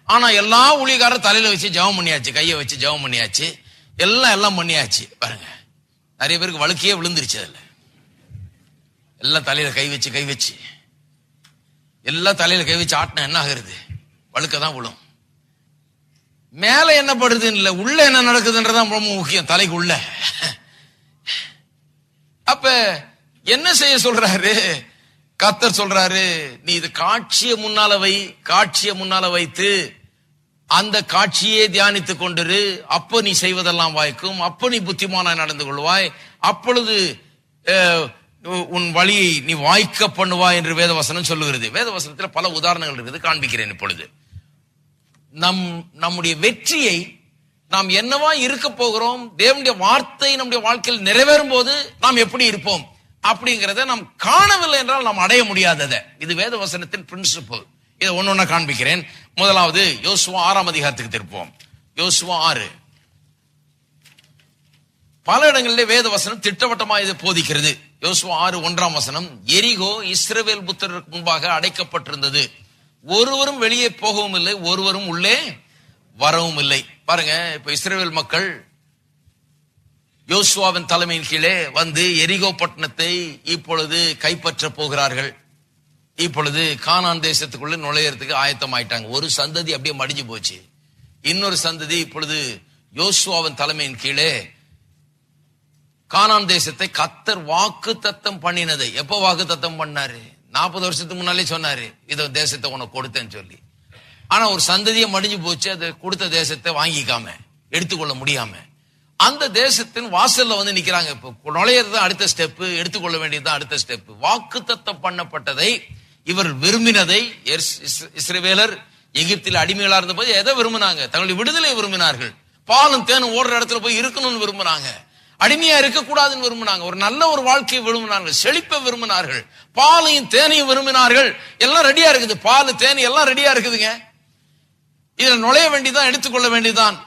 S1: ஆனா எல்லா ஊழியக்காரர் தலையில வச்சு ஜெபம் பண்ணியாச்சு, கையை வச்சு ஜெபம் பண்ணியாச்சு, எல்லாம் பண்ணியாச்சு. பாருங்க, நிறைய பேருக்கு வழுக்கையே விழுந்துருச்சு. அதுல எல்லாம் தலையில கை வச்சு எல்லாம் தலையில கை வச்சு ஆட்டினா என்ன ஆகுறது? வழுக்கதான் விழும். மேல என்ன படுதுன்னு இல்ல, உள்ள என்ன நடக்குதுன்றதான் ரொம்ப முக்கியம், தலைக்கு உள்ள. அப்ப என்ன செய்ய சொல்றாரு கர்த்தர்? சொல்றாரு, நீ இது காட்சியை முன்னால வைத்து அந்த காட்சியே தியானித்துக் கொண்டிரு. அப்ப நீ செய்வதெல்லாம் வாய்க்கும், அப்ப நீ புத்திமானாய் நடந்து கொள்வாய், அப்பொழுது உன் வழியை நீ வாய்க்க பண்ணுவாய் என்று வேதவசனம் சொல்லுகிறது. வேதவசனத்தில் பல உதாரணங்கள் இருக்குது, காண்பிக்கிறேன் இப்பொழுது. நம்முடைய வெற்றியை நாம் என்னவா இருக்க போகிறோம், தேவனுடைய வார்த்தை நம்முடைய வாழ்க்கையில் நிறைவேறும் போது நாம் எப்படி இருப்போம் அப்படிங்கறத நாம் காணவில்லை என்றால் நாம் அடைய முடியாததை. இது வேதவசனத்தின் பிரின்சிபல். இதை ஒன்னொன்னா காண்பிக்கிறேன். முதலாவது யோசுவா 6ஆம் அதிகாரத்துக்கு திருப்போம். யோசுவா 6. பல இடங்களிலே வேதவசனம் திட்டவட்டமா இதை போதிக்கிறது. யோசுவா 6:1 வசனம், எரிகோ இஸ்ரவேல் புத்திரருக்கு முன்பாக அடைக்கப்பட்டிருந்தது, ஒருவரும் வெளியே போகவும் இல்லை, ஒருவரும் உள்ளே வரவும் இல்லை. பாருங்க, இப்ப இஸ்ரவேல் மக்கள் யோசுவாவின் தலைமையின் கீழே வந்து எரிகோ பட்டணத்தை இப்பொழுது கைப்பற்ற போகிறார்கள். இப்பொழுது கானான் தேசத்துக்குள்ள நுழையறதுக்கு ஆயத்தம் ஆயிட்டாங்க. ஒரு சந்ததி அப்படியே மடிஞ்சு போச்சு. இன்னொரு சந்ததி இப்பொழுது யோசுவாவின் தலைமையின் கீழே கானான் தேசத்தை கர்த்தர் வாக்கு தத்தம் பண்ணினதை, எப்ப வாக்கு தத்தம் பண்ணாரு? 40 வருஷத்துக்கு முன்னாலே சொன்னாரு, இத தேசத்தை உனக்கு கொடுத்தேன்னு சொல்லி. ஆனா ஒரு சந்ததியை மடிஞ்சு போச்சு, அது கொடுத்த தேசத்தை வாங்கிக்காம, எடுத்துக்கொள்ள முடியாம அந்த தேசத்தின் வாசல்ல வந்து நிக்கிறாங்க. இப்ப நுழையிறது அடுத்த ஸ்டெப், எடுத்துக்கொள்ள வேண்டியதுதான் அடுத்த ஸ்டெப். வாக்கு தத்தம் பண்ணப்பட்டதை, இவர் விரும்பினதை, இஸ்ரவேலர் எகிப்தில் அடிமைகளா இருந்த போது எதை விரும்பினாங்க? தங்களுடைய விடுதலை விரும்பினார்கள். பாலும் தேனும் ஓடுற இடத்துல போய் இருக்கணும்னு விரும்பினாங்க. அடிமையா இருக்கக்கூடாதுன்னு விரும்பினாங்க. ஒரு நல்ல ஒரு வாழ்க்கையை விரும்பினார்கள், செழிப்பை விரும்பினார்கள், பாலையும் தேனையும் விரும்பினார்கள். எல்லாம் ரெடியா இருக்குது, பால் தேனி எல்லாம் ரெடியா இருக்குதுங்க. இதுல நுழைய வேண்டியதான், எடுத்துக்கொள்ள வேண்டியதான்.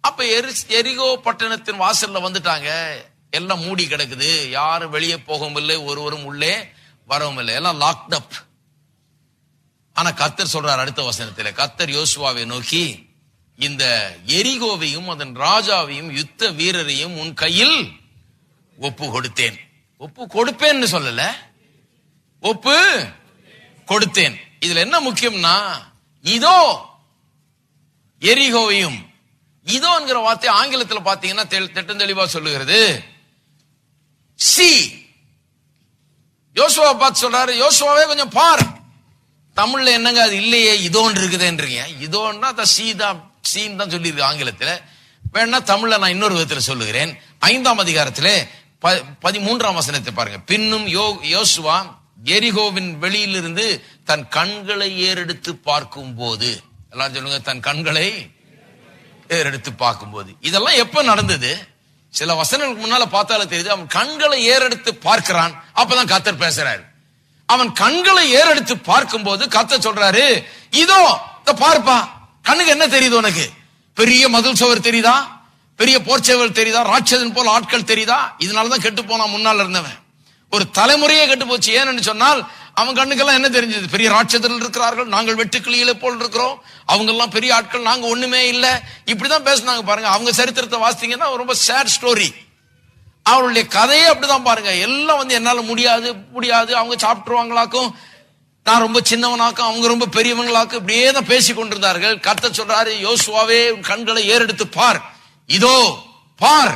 S1: அப்ப எரிகோ பட்டணத்தின் வாசல்ல வந்துட்டாங்க. எல்லாம் மூடி கிடக்குது, யாரும் வெளியே போகவும் இல்லை, ஒருவரும் உள்ளே வரவும் இல்லை, எல்லாம் லாக்ட் அப். ஆனா கர்த்தர் சொல்றார் அடுத்த வசனத்துல, கர்த்தர் யோசுவாவை நோக்கி, இந்த எரிகோவையும் அதன் ராஜாவையும் யுத்த வீரரையும் உன் கையில் ஒப்பு கொடுத்தேன். ஒப்பு கொடுப்பேன்னு சொல்லல, ஒப்பு கொடுத்தேன். இதுல என்ன முக்கியம்னா, இதோ எரிகோவையும், இதோ என்கிற வார்த்தை ஆங்கிலத்தில் பாத்தீங்கன்னா தெளிவா சொல்லுகிறது, சி. யோசுவா பார்த்து சொல்றாரு, யோசுவாவே கொஞ்சம் பார். தமிழ்ல என்னங்க அது இல்லையே, இதோன்னு இருக்குதுன்றீங்க. இதோன்னா சீன் தான் சொல்லியிருக்கு ஆங்கிலத்தில். வேணா தமிழ்ல நான் இன்னொரு விதத்தில் சொல்லுகிறேன். 5ஆம் அதிகாரத்திலே 13ஆம் வசனத்தை பாருங்க. பின்னும் யோசுவா எரிகோவின் வெளியிலிருந்து தன் கண்களை ஏறெடுத்து பார்க்கும் போது, எல்லாம் சொல்லுங்க, தன் கண்களை ஏறெடுத்து பார்க்கும் போது. இதெல்லாம் எப்ப நடந்தது? சில வசனங்களுக்கு முன்னால பார்த்தாலே தெரியுது. அவன் கண்களை ஏறெடுத்து பார்க்கிறான், அப்பதான் கர்த்தர் பேசுறாரு. அவன் கண்களை ஏறெடுத்து பார்க்கும் போது கர்த்தர் சொல்றாரு, இதோ பார்ப்பா, கண்ணுக்கு என்ன தெரியுது உனக்கு? பெரிய மதில் சுவர் தெரியுதா? பெரிய போர்ச்சேவல் தெரியுதா? ராட்சதன் போல ஆட்கள் தெரியுதா? இதனாலதான் கெட்டு போனா முன்னால் இருந்தவன். ஒரு தலைமுறையே கெட்டு போச்சு. ஏன்னு சொன்னால் அவன் கண்ணுக்கெல்லாம் என்ன தெரிஞ்சது? பெரிய ராட்சதர்கள் இருக்கிறார்கள், நாங்கள் வெட்டுக்கிளிகளை போல் இருக்கிறோம், அவங்க எல்லாம் பெரிய ஆட்கள், நாங்க ஒண்ணுமே இல்ல, இப்படிதான் பேசினாங்க. பாருங்க, அவங்க சரித்திரத்தை வாசித்தீங்கன்னா ரொம்ப சேட் ஸ்டோரி. அவருடைய கதையே அப்படிதான் பாருங்க. எல்லாம் வந்து என்னால முடியாது, அவங்க சாப்பிட்டுருவாங்களாக்கும், நான் ரொம்ப சின்னவனாக்கும், அவங்க ரொம்ப பெரியவங்களாக்கும், இப்படியே தான் பேசி கொண்டிருந்தார்கள். கர்த்தர் சொல்றாரு, யோசுவாவே கண்களை ஏறெடுத்து பார், இதோ பார்,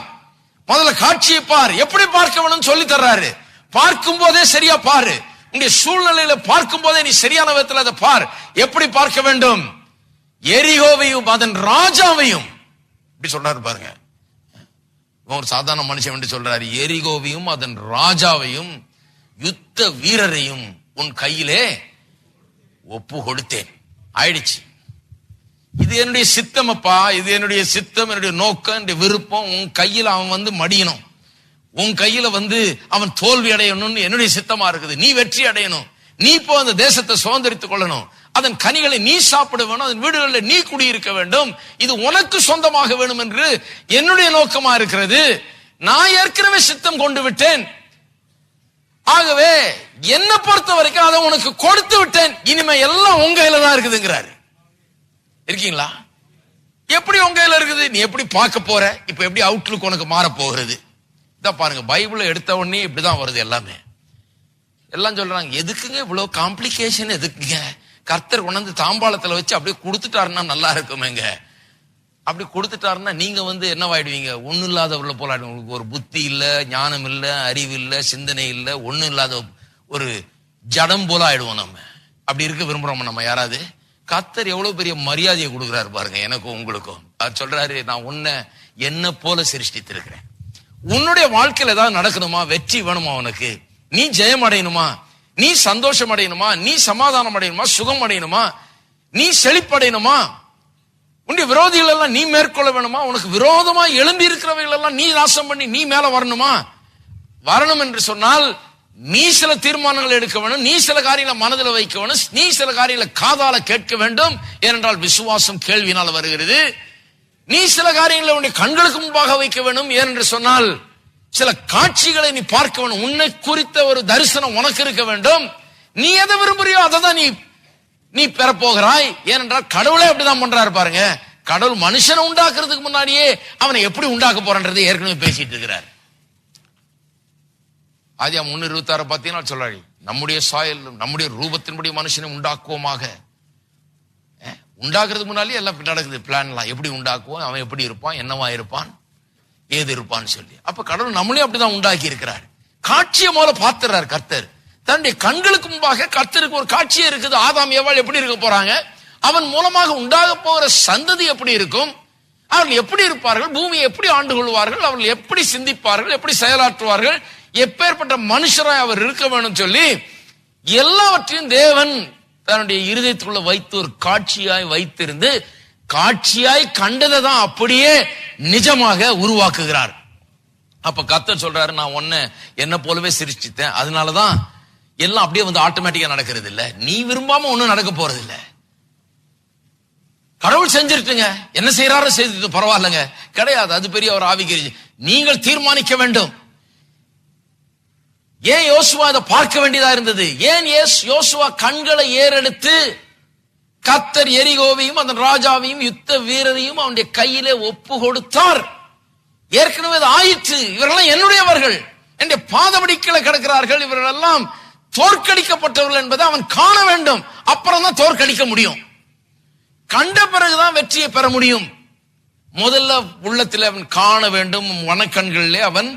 S1: முதல்ல காட்சியை பார், எப்படி பார்க்க வேணும்னு சொல்லி தர்றாரு. பார்க்கும் போதே சரியா பாரு. உன்னுடைய சூழ்நிலையில பார்க்கும் போதே நீ சரியான விதத்தில் அதை பார். எப்படி பார்க்க வேண்டும்? எரிகோவையும் அதன் ராஜாவையும், இப்படி சொல்றாரு பாருங்க. ஒரு சாதாரண மனுஷன் என்று சொல்றாரு, எரிகோவையும் அதன் ராஜாவையும் யுத்த வீரரையும் உன் கையிலே ஒப்பு கொடுத்தேன். ஆயிடுச்சு. இது என்னுடைய சித்தம் அப்பா, இது என்னுடைய சித்தம், என்னுடைய நோக்கம், என்னுடைய விருப்பம். உன் கையில அவன் மடியணும், உன் கையில அவன் தோல்வி அடையணும்னு என்னுடைய சித்தமா இருக்குது. நீ வெற்றி அடையணும், நீ இப்போ அந்த தேசத்தை சுதந்திரித்துக் கொள்ளணும், அதன் கனிகளை நீ சாப்பிட வேணும், அதன் வீடுகளில் நீ குடியிருக்க வேண்டும், இது உனக்கு சொந்தமாக வேணும் என்று என்னுடைய நோக்கமா இருக்கிறது. நான் ஏற்கனவே சித்தம் கொண்டு விட்டேன். ஆகவே என்னை பொறுத்த வரைக்கும் அதை உனக்கு கொடுத்து விட்டேன். இனிமே எல்லாம் உங்க கையில தான் இருக்குதுங்கிறாரு. இருக்கீங்களா? எப்படி உங்க கையில இருக்குது? நீ எப்படி பார்க்க போற? இப்ப எப்படி அவுட்லுக் உனக்கு மாற போகிறது? இதான் பாருங்க, பைபிள் எடுத்த உடனே இப்படிதான் வருது எல்லாமே. எல்லாம் சொல்றாங்க, எதுக்குங்க இவ்வளவு காம்ப்ளிகேஷன், எதுக்குங்க? கர்த்தர் கொண்டு தாம்பாளத்துல வச்சு அப்படியே கொடுத்துட்டாருன்னா நல்லா இருக்குமேங்க. அப்படி கொடுத்துட்டாருன்னா நீங்க என்னவாயிடுவீங்க? ஒண்ணு இல்லாதவர்கள போல ஆயிடும். உங்களுக்கு ஒரு புத்தி இல்ல, ஞானம் இல்ல, அறிவு இல்ல, சிந்தனை இல்ல, ஒண்ணு இல்லாத ஒரு ஜடம் போல ஆயிடுவோம். நம்ம அப்படி இருக்க விரும்புறோம் நம்ம யாராவது? கர்த்தர் எவ்வளவு பெரிய மரியாதையை கொடுக்குறாரு பாருங்க, எனக்கும் உங்களுக்கும். அவர் சொல்றாரு, நான் உன்னை என்ன போல சிருஷ்டித்திருக்கிறேன். உன்னுடைய வாழ்க்கையில ஏதாவது நடக்கணுமா? வெற்றி வேணுமா? உனக்கு நீ ஜெயம் அடையணுமா? நீ சந்தோஷம் அடையணுமா? நீ சமாதானம் அடையணுமா? சுகம் அடையணுமா? நீ செழிப்படையணுமா? உன்னுடைய விரோதிகள் எல்லாம் நீ மேற்கொள்ள வேணுமா? உனக்கு விரோதமா எழும்பி இருக்கிறவைகள் எல்லாம் நீ நாசம் பண்ணி நீ மேல வரணுமா? வரணும் என்று சொன்னால் நீ சில தீர்மானங்கள் எடுக்க வேண்டும், நீ சில காரியங்களை மனதில் வைக்க வேண்டும், நீ சில காரியங்களை காதால கேட்க வேண்டும். ஏனென்றால் விசுவாசம் கேள்வினால் வருகிறது. நீ சில காரியங்களை உன்னுடைய கண்களுக்கு முன்பாக வைக்க வேண்டும். ஏனென்று சொன்னால் சில காட்சிகளை நீ பார்க்க வேண்டும். உன்னை குறித்த ஒரு தரிசனம் உனக்கு இருக்க வேண்டும். நீ எதை விரும்புறியோ அதை தான் நீ பெறப்போகிறாய். ஏனென்றால் கடவுளே அப்படிதான் பண்றாரு பாருங்க. கடவுள் மனுஷனை உண்டாக்குறதுக்கு முன்னாடியே அவனை எப்படி உண்டாக்க போறன்றதை ஏற்கனவே பேசிட்டு இருக்கிறார். ஆதியாகமம் 1:26 பார்த்தீங்கன்னா சொல்றாரு, நம்முடைய சாயல் நம்முடைய ரூபத்தின்படி மனுஷனை உண்டாக்குவோமாக. உண்டாக்குறதுக்கு முன்னாலே எல்லாம் நடக்குது, பிளான்லாம். எப்படி உண்டாக்குவோம், அவன் எப்படி இருப்பான், என்னவா இருப்பான், ஏது இருப்பான்னு சொல்லி. அப்ப கடவுள் நம்மளே அப்படிதான் உண்டாக்கி இருக்கிறார். காட்சியை போல பார்த்துறாரு கர்த்தர். தன்னுடைய கண்களுக்கு முன்பாக கர்த்தருக்கு ஒரு காட்சியே இருக்குது. ஆதாம் ஏவாள் எப்படி இருக்க போறாங்க, அவன் மூலமாக உண்டாக போகிற சந்ததி எப்படி இருக்கும், அவர்கள் எப்படி இருப்பார்கள், பூமியை எப்படி ஆண்டு கொள்வார்கள், அவர்கள் எப்படி சிந்திப்பார்கள், எப்படி செயலாற்றுவார்கள், எப்பேற்பட்ட மனுஷராய் அவர் இருக்க வேண்டும் சொல்லி எல்லாவற்றையும் தேவன் தன்னுடைய இருதயத்துக்குள்ள வைத்து ஒரு காட்சியாய் வைத்திருந்து காட்சியாய் கண்டதை தான் அப்படியே நிஜமாக உருவாக்குகிறார். அப்ப கர்த்தர் சொல்றாரு, நான் உன்னை என்ன போலவே சிருஷ்டித்தேன், அதனாலதான் எல்லாம் அப்படியே ஆட்டோமேட்டிக்கா நடக்கிறது இல்ல. நீ விரும்பாம ஒண்ணும் நடக்க போறது இல்ல. கடவுள் செஞ்சிருட்டுங்க, என்ன செய்யறாரோ செய்து பரவாயில்லங்க கிடையாது. அது பெரிய ஒரு ஆவிக்குரிய நீங்கள் தீர்மானிக்க வேண்டும். ஏன் யோசுவா அதை பார்க்க வேண்டியதா இருந்தது? ஏன் யோசுவா கண்களை ஏறெடுத்து கர்த்தர் எரிகோவையும் அதன் ராஜாவையும் யுத்த வீரரையும் அவனுடைய கையிலே ஒப்பு கொடுத்தார்? ஏற்கனவே அது ஆயிற்று. இவரெல்லாம் என்னுடையவர்கள், என்னுடைய பாதபடிக்கீழே கிடக்கிறார்கள், இவர்கள் எல்லாம் தோற்கடிக்கப்பட்டவர்கள் என்பதை அவன் காண வேண்டும். அப்புறம் தான் தோற்கடிக்க முடியும். கண்ட பிறகுதான் வெற்றியை பெற முடியும். முதல்ல உள்ளத்தில் அவன் காண வேண்டும், மனக்கண்களிலே அவன்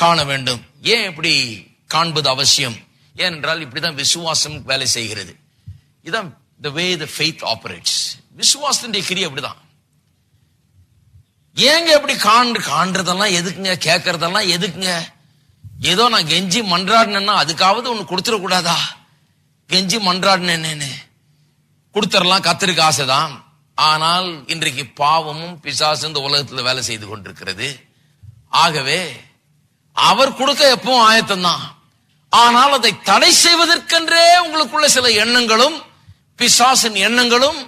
S1: காண வேண்டும். ஏன் இப்படி காண்பது அவசியம்? ஏனென்றால் இப்படிதான் விசுவாசம் வேலை செய்கிறது. இதான் the way the faith operates. விசுவாசத்தின் கிரியை அப்படிதான். ஏங்க எப்படி காண்றதெல்லாம் எதுக்குங்க, கேட்கறதெல்லாம் எதுக்குங்க? ஏதோ நான் கெஞ்சி மன்றாடினேன்னா அதுக்காவது ஒண்ணு கொடுத்துட கூடாதா? கெஞ்சி மன்றாடினேன்னு கொடுத்துடலாம், கர்த்தருக்கு ஆசைதான். ஆனால் இன்றைக்கு பாவமும் பிசாசும் இந்த உலகத்துல வேலை செய்து கொண்டிருக்கிறது. ஆகவே அவர் கொடுக்க எப்பவும் ஆயத்தம்தான். ஆனால் அதை தடை செய்வதற்கென்றே உங்களுக்குள்ள சில எண்ணங்களும் பிசாசின் எண்ணங்களும்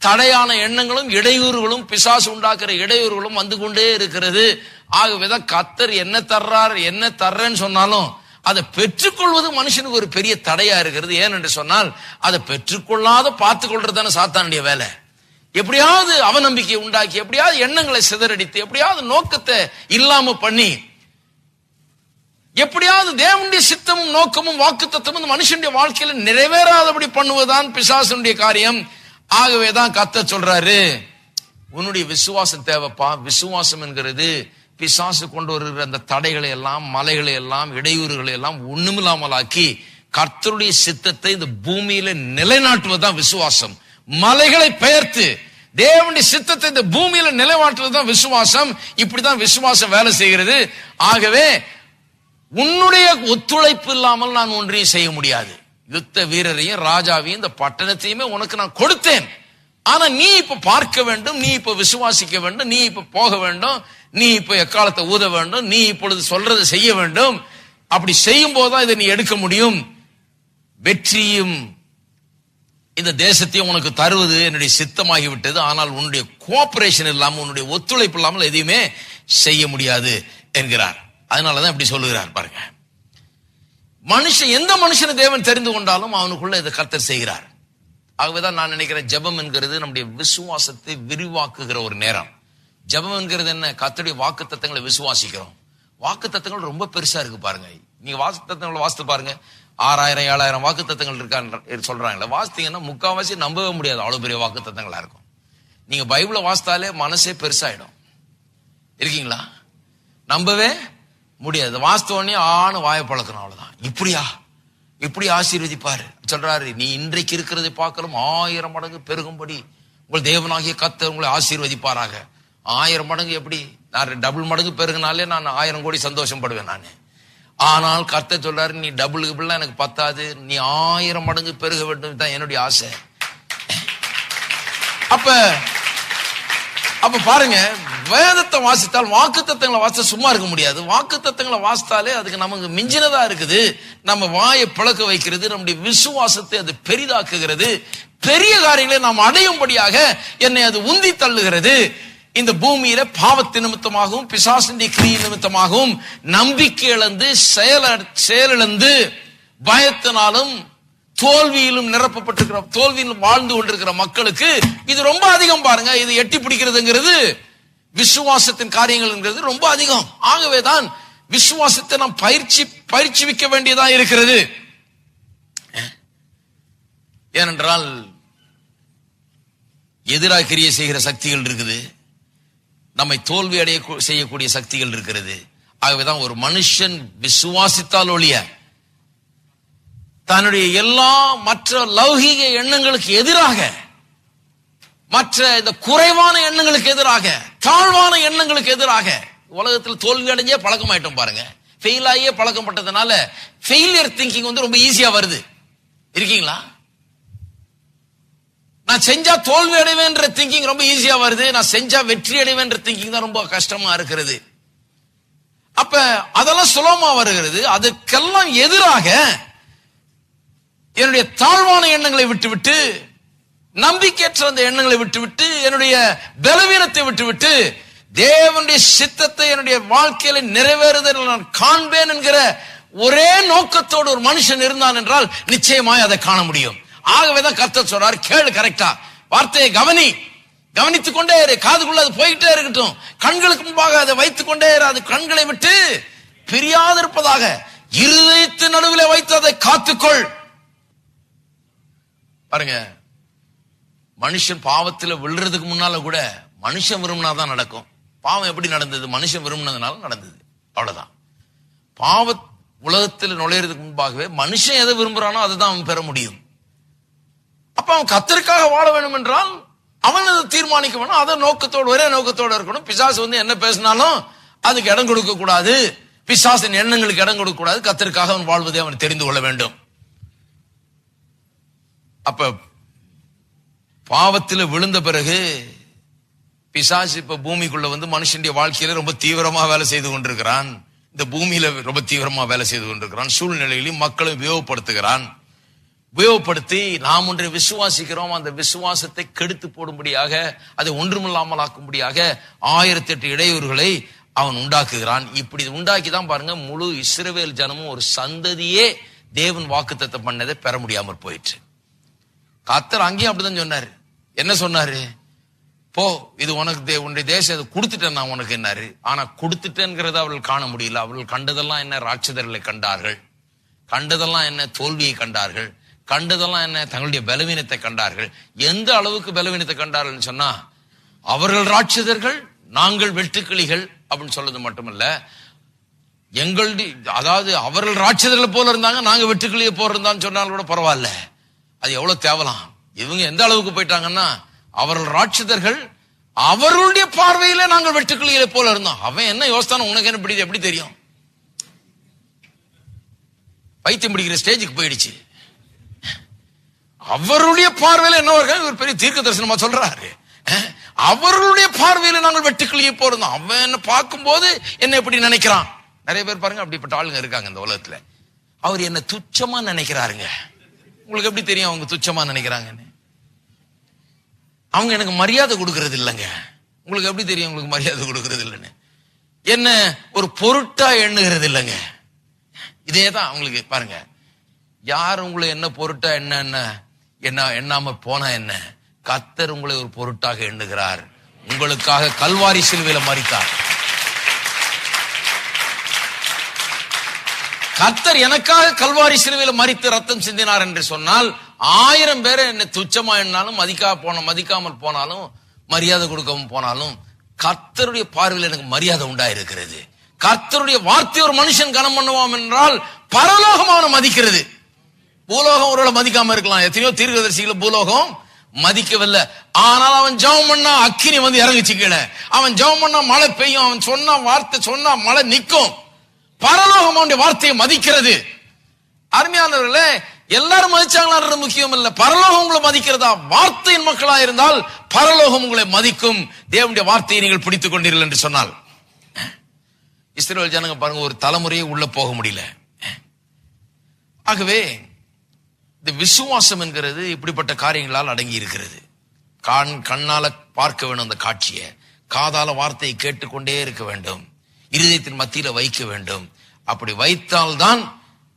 S1: தடையான எண்ணங்களும் இடையூறுகளும் பிசாசு உண்டாக்குற இடையூறுகளும் வந்து கொண்டே இருக்கிறது. ஆகவேதான் கர்த்தர் என்ன தர்றார் என்ன தர்றேன்னு சொன்னாலும் அதை பெற்றுக்கொள்வது மனுஷனுக்கு ஒரு பெரிய தடையா இருக்கிறது. ஏனென்று சொன்னால் அதை பெற்றுக்கொள்ளாத பார்த்துக் கொள்றதுதானே சாத்தானுடைய வேலை. எப்படியாவது அவநம்பிக்கை உண்டாக்கி, எப்படியாவது எண்ணங்களை சிதறடித்து, எப்படியாவது நோக்கத்தை இல்லாம பண்ணி, எப்படியாவது தேவனுடைய சித்தமும் நோக்கமும் வாக்குத்தத்தமும் மனுஷனுடைய வாழ்க்கையில நிறைவேறாதபடி பண்ணுவதுதான் பிசாசுடைய காரியம். ஆகவேதான் கர்த்தர் சொல்றாரு, உன்னுடைய விசுவாசம் தேவைப்பா. விசுவாசம் என்கிறது பிசாசு கொண்டு வருகிற அந்த தடைகளை எல்லாம், மலைகளை எல்லாம், இடையூறுகளை எல்லாம் ஒண்ணுமில்லாமல் ஆக்கி கர்த்தருடைய சித்தத்தை இந்த பூமியில நிலைநாட்டுவதுதான் விசுவாசம். மலைகளை பெயர்த்து தேவனுடைய சித்தத்தை இந்த பூமியில நிலைநாட்டுவதுதான் விசுவாசம். இப்படிதான் விசுவாசம் வேலை செய்கிறது. ஆகவே உன்னுடைய ஒத்துழைப்பு இல்லாமல் நான் ஒன்றையும் செய்ய முடியாது. யுத்த வீரரையும் ராஜாவையும் இந்த பட்டணத்தையுமே உனக்கு நான் கொடுத்தேன். ஆனா நீ இப்ப பார்க்க வேண்டும், நீ இப்ப விசுவாசிக்க வேண்டும், நீ இப்ப போக வேண்டும், நீ இப்ப எக்காலத்தை ஊத வேண்டும், நீ இப்பொழுது சொல்றதை செய்ய வேண்டும். அப்படி செய்யும் போதுதான் இதை நீ எடுக்க முடியும். வெற்றியும் இந்த தேசத்தையும் உனக்கு தருவது என்னுடைய சித்தமாகிவிட்டது. ஆனால் உன்னுடைய கோஆபரேஷன் இல்லாமல், உன்னுடைய ஒத்துழைப்பு இல்லாமல் எதையுமே செய்ய முடியாது என்கிறார். அதனாலதான் இப்படி சொல்லுகிறார் பாருங்க. மனுஷன், எந்த மனுஷனை தேவன் தெரிந்து கொண்டாலும் அவனுக்குள்ள இதை கர்த்தர் செய்கிறார். ஆகவேதான் நான் நினைக்கிறேன், ஜெபம் என்கிறது நம்முடைய விசுவாசத்தை விரிவாக்குகிற ஒரு நேரம். ஜெபம் என்கிறது என்ன? கர்த்தருடைய வாக்கு தத்தங்களை விசுவாசிக்கிறோம். வாக்கு தத்தங்கள் ரொம்ப பெருசா இருக்கு பாருங்க. நீங்க வாக்கு தத்தங்களை வாசித்து பாருங்க. 6000 7000 வாக்கு தத்தங்கள் இருக்கான்னு சொல்றாங்களே, வாசித்தீங்கன்னா முக்காவாசி நம்பவே முடியாது, அவ்வளவு பெரிய வாக்கு தத்தங்களா இருக்கும். நீங்க பைபிளை வாசித்தாலே மனசே பெருசாயிடும். இருக்கீங்களா? நம்பவே முடியாது. வாஸ்து உடனே ஆணு வாயை பழக்கணும், அவ்வளவுதான். இப்படியா இப்படி ஆசீர்வதிப்பாரு சொல்றாரு. நீ இன்றைக்கு இருக்கிறதை பார்க்கலும் 1000 மடங்கு பெருகும்படி உங்கள் தேவனாகிய கர்த்தர் உங்களை ஆசீர்வதிப்பாராக. 1000 மடங்கு எப்படி? நான் டபுள் மடங்கு பெருகினாலே நான் 1000 கோடி சந்தோஷப்படுவேன் நானு. ஆனால் கர்த்தர் சொல்றாரு, நீ டபுள் எனக்கு பத்தாது, நீ 1000 மடங்கு பெருக வேண்டும் தான் என்னுடைய ஆசை. அப்ப பாருங்க, வேதத்தை வாசித்தால், வாக்கு தத்தங்களை வாசித்தா சும்மா இருக்க முடியாது. வாக்கு தத்தங்களை வாசித்தாலே அதுக்கு நமக்கு மிஞ்சினதா இருக்குது. நம்ம வாயை பிளக்க வைக்கிறது, நம்முடைய விசுவாசத்தை அது பெரிதாக்குகிறது. பெரிய காரியங்களை நாம் அடையும்படியாக என்னை அது உந்தி தள்ளுகிறது. இந்த பூமியில பாவத்து நிமித்தமாகவும் பிசாசின் கிரியை நிமித்தமாகவும் நம்பிக்கை இழந்து செயலிழந்து பயத்தினாலும் தோல்வியிலும் நிரப்பப்பட்டிருக்கிற, தோல்வியிலும் வாழ்ந்து கொண்டிருக்கிற மக்களுக்கு இது ரொம்ப அதிகம் பாருங்க. இது எட்டி பிடிக்கிறதுங்கிறது, விசுவாசத்தின் காரியங்கள் ரொம்ப அதிகம். ஆகவேதான் விசுவாசத்தை நாம் பயிற்சிவிக்க வேண்டியதா இருக்கிறது. ஏனென்றால் எதிராக கிரியை செய்கிற சக்திகள் இருக்குது, நம்மை தோல்வி அடைய செய்யக்கூடிய சக்திகள் இருக்கிறது. ஆகவேதான் ஒரு மனுஷன் விசுவாசித்தால் ஒழிய தன்னுடைய எல்லா மற்ற லௌகீக எண்ணங்களுக்கு எதிராக, மற்ற இந்த குறைவான எண்ணங்களுக்கு எதிராக, தாழ்வான எண்ணங்களுக்கு எதிராக, உலகத்தில் தோல்வி அடைஞ்சே பழக்கமாயிட்டோம் பாருங்க. ஃபெயில் ஆகியே பழக்கப்பட்டதுனால ஃபெயிலியர் திங்கிங் ரொம்ப ஈஸியா வருது. இருக்கீங்களா? நான் செஞ்சா தோல்வி அடைவேன்ற திங்கிங் ரொம்ப ஈஸியா வருது. நான் செஞ்சா வெற்றி அடைவேன்ற திங்கிங் தான் ரொம்ப கஷ்டமா இருக்கிறது. அப்ப அதெல்லாம் சுலபமா வருகிறது. அதுக்கெல்லாம் எதிராக என்னுடைய தாழ்வான எண்ணங்களை விட்டுவிட்டு, நம்பிக்கையற்ற அந்த எண்ணங்களை விட்டுவிட்டு, என்னுடைய பலவீனத்தை விட்டுவிட்டு, தேவனுடைய சித்தத்தை என்னுடைய வாழ்க்கையில நிறைவேறுதல் நான் காண்பேன் என்கிற ஒரே நோக்கத்தோடு ஒரு மனுஷன் இருந்தான் என்றால் நிச்சயமாய் அதை காண முடியும். ஆகவேதான் கர்த்தர் சொல்றார், கேளு, கரெக்டா வார்த்தையை கவனித்துக் கொண்டே இரு, காதுக்குள்ள அது போயிட்டே இருக்கட்டும், கண்களுக்கு முன்பாக அதை வைத்துக் கொண்டே இரு, அது கண்களை விட்டு பிரியாதிருப்பதாக இருதயத்து நடுவிலே வைத்து அதை காத்துக்கொள். பாருங்க, மனுஷன் பாவத்துல விழுறதுக்கு முன்னால கூட மனுஷன் விரும்பினாதான் நடக்கும். பாவம் எப்படி நடந்தது? மனுஷன் விரும்பினதுனால நடந்தது, அவ்வளவுதான். பாவ உலகத்தில் நுழையிறதுக்கு முன்பாகவே மனுஷன் எதை விரும்புறானோ அதுதான் அவன் பெற முடியும். அப்ப அவன் கர்த்தருக்காக வாழ வேண்டும் என்றால் அவன் அதை தீர்மானிக்க வேணும். அதை நோக்கத்தோடு, ஒரே நோக்கத்தோடு இருக்கணும். பிசாசு என்ன பேசினாலும் அதுக்கு இடம் கொடுக்க கூடாது, பிசாசின் எண்ணங்களுக்கு இடம் கொடுக்க கூடாது. கர்த்தருக்காக அவன் வாழ்வதை அவன் தெரிந்து கொள்ள வேண்டும். அப்ப பாவத்தில் விழுந்த பிறகு பிசாசு இப்ப பூமிக்குள்ள மனுஷனுடைய வாழ்க்கையில ரொம்ப தீவிரமா வேலை செய்து கொண்டிருக்கிறான். இந்த பூமியில ரொம்ப தீவிரமா வேலை செய்து கொண்டிருக்கிறான். சூழ்நிலையிலும் மக்களை உபயோகப்படுத்துகிறான். உபயோகப்படுத்தி நாம் ஒன்றை விசுவாசிக்கிறோம், அந்த விசுவாசத்தை கெடுத்து போடும்படியாக, அதை ஒன்றுமில்லாமல் ஆக்கும்படியாக 1008 இடையூறுகளை அவன் உண்டாக்குகிறான். இப்படி உண்டாக்கிதான் பாருங்க, முழு இஸ்ரவேல் ஜனமும் ஒரு சந்ததியே தேவன் வாக்குத்தத்தம் பண்ணதை பெற முடியாமற் போயிற்று. கர்த்தர் அங்கேயும் அப்படிதான் சொன்னாரு. என்ன சொன்னாரு? போ, இது உனக்கு உன்னுடைய தேசம், இது கொடுத்துட்டேன் நான் உனக்கு என்னாரு. ஆனா கொடுத்துட்டேங்கிறத அவர்கள் காண முடியல. அவர்கள் கண்டதெல்லாம் என்ன? ராட்சதர்களை கண்டார்கள். கண்டதெல்லாம் என்ன? தோல்வியை கண்டார்கள். கண்டதெல்லாம் என்ன? தங்களுடைய பலவீனத்தை கண்டார்கள். எந்த அளவுக்கு பலவீனத்தை கண்டார்கள் சொன்னா, அவர்கள் ராட்சதர்கள், நாங்கள் வெட்டுக்கிளிகள் அப்படின்னு சொல்றது மட்டுமல்ல, அதாவது அவர்கள் ராட்சதர்கள் போல இருந்தாங்க, நாங்க வெட்டுக்கிளியை போல இருந்தான்னு சொன்னாலும் கூட பரவாயில்ல. அது எவ்வளவு தேவலாம். இவங்க எந்த அளவுக்கு போயிட்டாங்கன்னா, அவர்கள் ராட்சதர்கள், அவர்களுடைய பார்வையில நாங்கள் வெட்டுக்கிளியை போல இருந்தோம். அவன் என்ன யோசித்தானோ உனக்கு என்ன பிடிக்குது எப்படி தெரியும்? பைத்தியம் பிடிக்கிற ஸ்டேஜுக்கு போயிடுச்சு. அவருடைய பார்வையில என்ன ஒரு பெரிய தீர்க்க தரிசனமா சொல்றாரு. அவர்களுடைய பார்வையில நாங்கள் வெட்டுக்கிளியை போல இருந்தோம். அவன் என்ன பார்க்கும் போது என்ன எப்படி நினைக்கிறான்? நிறைய பேர் பாருங்க அப்படிப்பட்ட ஆளுங்க இருக்காங்க இந்த உலகத்துல. அவர் என்ன துச்சமா நினைக்கிறாருங்க. உங்களுக்கு எப்படி தெரியும் அவங்க துச்சமா நினைக்கிறாங்கன்னு? அவங்க எனக்கு மரியாதை கொடுக்கறது இல்லைங்க. உங்களுக்கு எப்படி தெரியும் உங்களுக்கு மரியாதை கொடுக்கறது இல்லைன்னு? என்ன ஒரு பொருட்டா எண்ணுகிறது இல்லைங்க. இதேதான் அவங்களுக்கு. பாருங்க, யார் உங்களை என்ன பொருட்டா என்ன எண்ணாம போனா என்ன? கர்த்தர் உங்களை ஒரு பொருட்டாக எண்ணுகிறார். உங்களுக்காக கல்வாரி சிலுவையில மரித்தார். கர்த்தர் எனக்காக கல்வாரி சிலுவையில மரித்து ரத்தம் சிந்தினார் என்று சொன்னால் 1000 பேரை என்ன துச்சமா எண்ணாலும், மதிக்காமல் போனாலும், மரியாதை கொடுக்கவும் போனாலும், கர்த்தருடைய பார்வையில் எனக்கு மரியாதை உண்டாயிருக்கிறது. கர்த்தருடைய வார்த்தை ஒரு மனுஷன் கனம் பண்ணுவான் என்றால் பரலோகமான மதிக்கிறது. பூலோகம் ஒருவேளை மதிக்காம இருக்கலாம். எத்தனையோ தீர்க்கதரிசிகளை பூலோகம் மதிக்கவில்லை. ஆனால் அவன் ஜெபம் பண்ணா அக்கினி வந்து இறங்குச்சு கீழே. அவன் ஜெபம் பண்ணா மழை பெய்யும். அவன் சொன்ன வார்த்தை சொன்னா மழை நிற்கும். பரலோகம் அவனுடைய வார்த்தையை மதிக்கிறது. அருமையானவர்களே, எல்லாரும் மதிச்சாங்களா முக்கியம் இல்ல. பரலோகம் உங்களை மதிக்கிறதா? வார்த்தையின் மக்களா இருந்தால் பரலோகம் உங்களை மதிக்கும். தேவனுடைய வார்த்தையை நீங்கள் பிடித்துக் கொண்டீர்கள் என்று சொன்னால், இஸ்ரவேல் ஜனங்க பாருங்க, ஒரு தலைமுறையை உள்ள போக முடியல. ஆகவே இந்த விசுவாசம் என்கிறது இப்படிப்பட்ட காரியங்களால் அடங்கி இருக்கிறது. கண்ணால பார்க்க வேண்டும் அந்த காட்சியை, காதால வார்த்தையை கேட்டுக்கொண்டே இருக்க வேண்டும், இருதயத்தின் மத்தியில வைக்க வேண்டும். அப்படி வைத்தால்தான்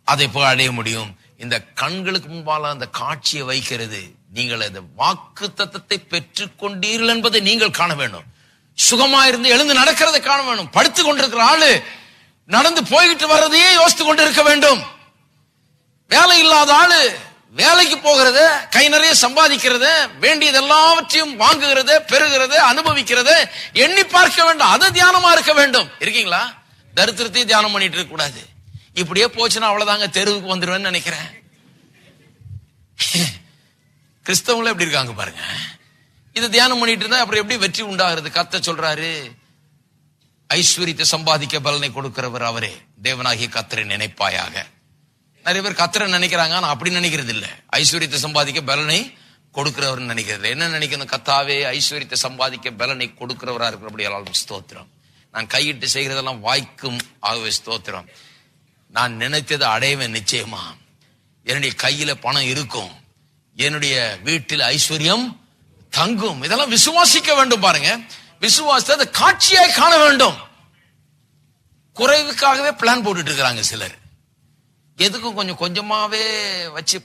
S1: அதை போய் அடைய முடியும். இந்த கண்களுக்கு முன்பால அந்த காட்சியை வைக்கிறது, நீங்கள் அந்த வாக்கு தத்தத்தை பெற்றுக் கொண்டீர்கள் என்பதை நீங்கள் காண வேண்டும். சுகமா இருந்து எழுந்து நடக்கிறதை காண வேண்டும். படுத்து கொண்டிருக்கிற ஆளு நடந்து போய்கிட்டு வர்றதையே யோசித்து கொண்டு இருக்க வேண்டும். வேலை இல்லாத ஆளு வேலைக்கு போகிறது, கை நிறைய சம்பாதிக்கிறது, வேண்டியது எல்லாவற்றையும் வாங்குகிறது, பெறுகிறது, அனுபவிக்கிறது, எண்ணி பார்க்க வேண்டும். அதை தியானமா இருக்க வேண்டும். இருக்கீங்களா? தரித்திரத்தையும் தியானம் பண்ணிட்டு இருக்க கூடாது. இப்படியே போச்சுன்னா அவ்வளவுதாங்க, தெருவுக்கு வந்துருவேன்னு நினைக்கிறேன். கிறிஸ்தவங்களும் எப்படி இருக்காங்க பாருங்க. இது தியானம் பண்ணிட்டு இருந்தா அப்புறம் எப்படி வெற்றி உண்டாகிறது? கர்த்தர் சொல்றாரு, ஐஸ்வரியத்தை சம்பாதிக்க பலனை கொடுக்கிறவர் அவரே, தேவனாகிய கர்த்தரை நினைப்பாயாக. நிறைய பேர் கர்த்தரை நினைக்கிறாங்க, ஆனா அப்படி நினைக்கிறது இல்ல. ஐஸ்வரியத்தை சம்பாதிக்க பலனை கொடுக்கிறவர் நினைக்கிறது. என்ன நினைக்கணும்? கர்த்தாவே, ஐஸ்வரியத்தை சம்பாதிக்க பலனை கொடுக்கிறவரா இருக்கிறபடியால் ஸ்தோத்திரம். நான் கையிட்டு செய்கிறதெல்லாம் வாய்க்கும், ஆகவே ஸ்தோத்திரம். நான் நினைத்ததை அடைவேன் நிச்சயமா. என்னுடைய கையில பணம் இருக்கும், என்னுடைய வீட்டில் ஐஸ்வர்யம் தங்கும். இதெல்லாம் விசுவாசிக்க வேண்டும். பாருங்க, விசுவாசத்தை காட்சியாய் காண வேண்டும். குறைவுக்காகவே பிளான் போட்டுட்டு இருக்கிறாங்க சிலர். எதுக்கும் கொஞ்சம் கொஞ்சமாவே வச்சு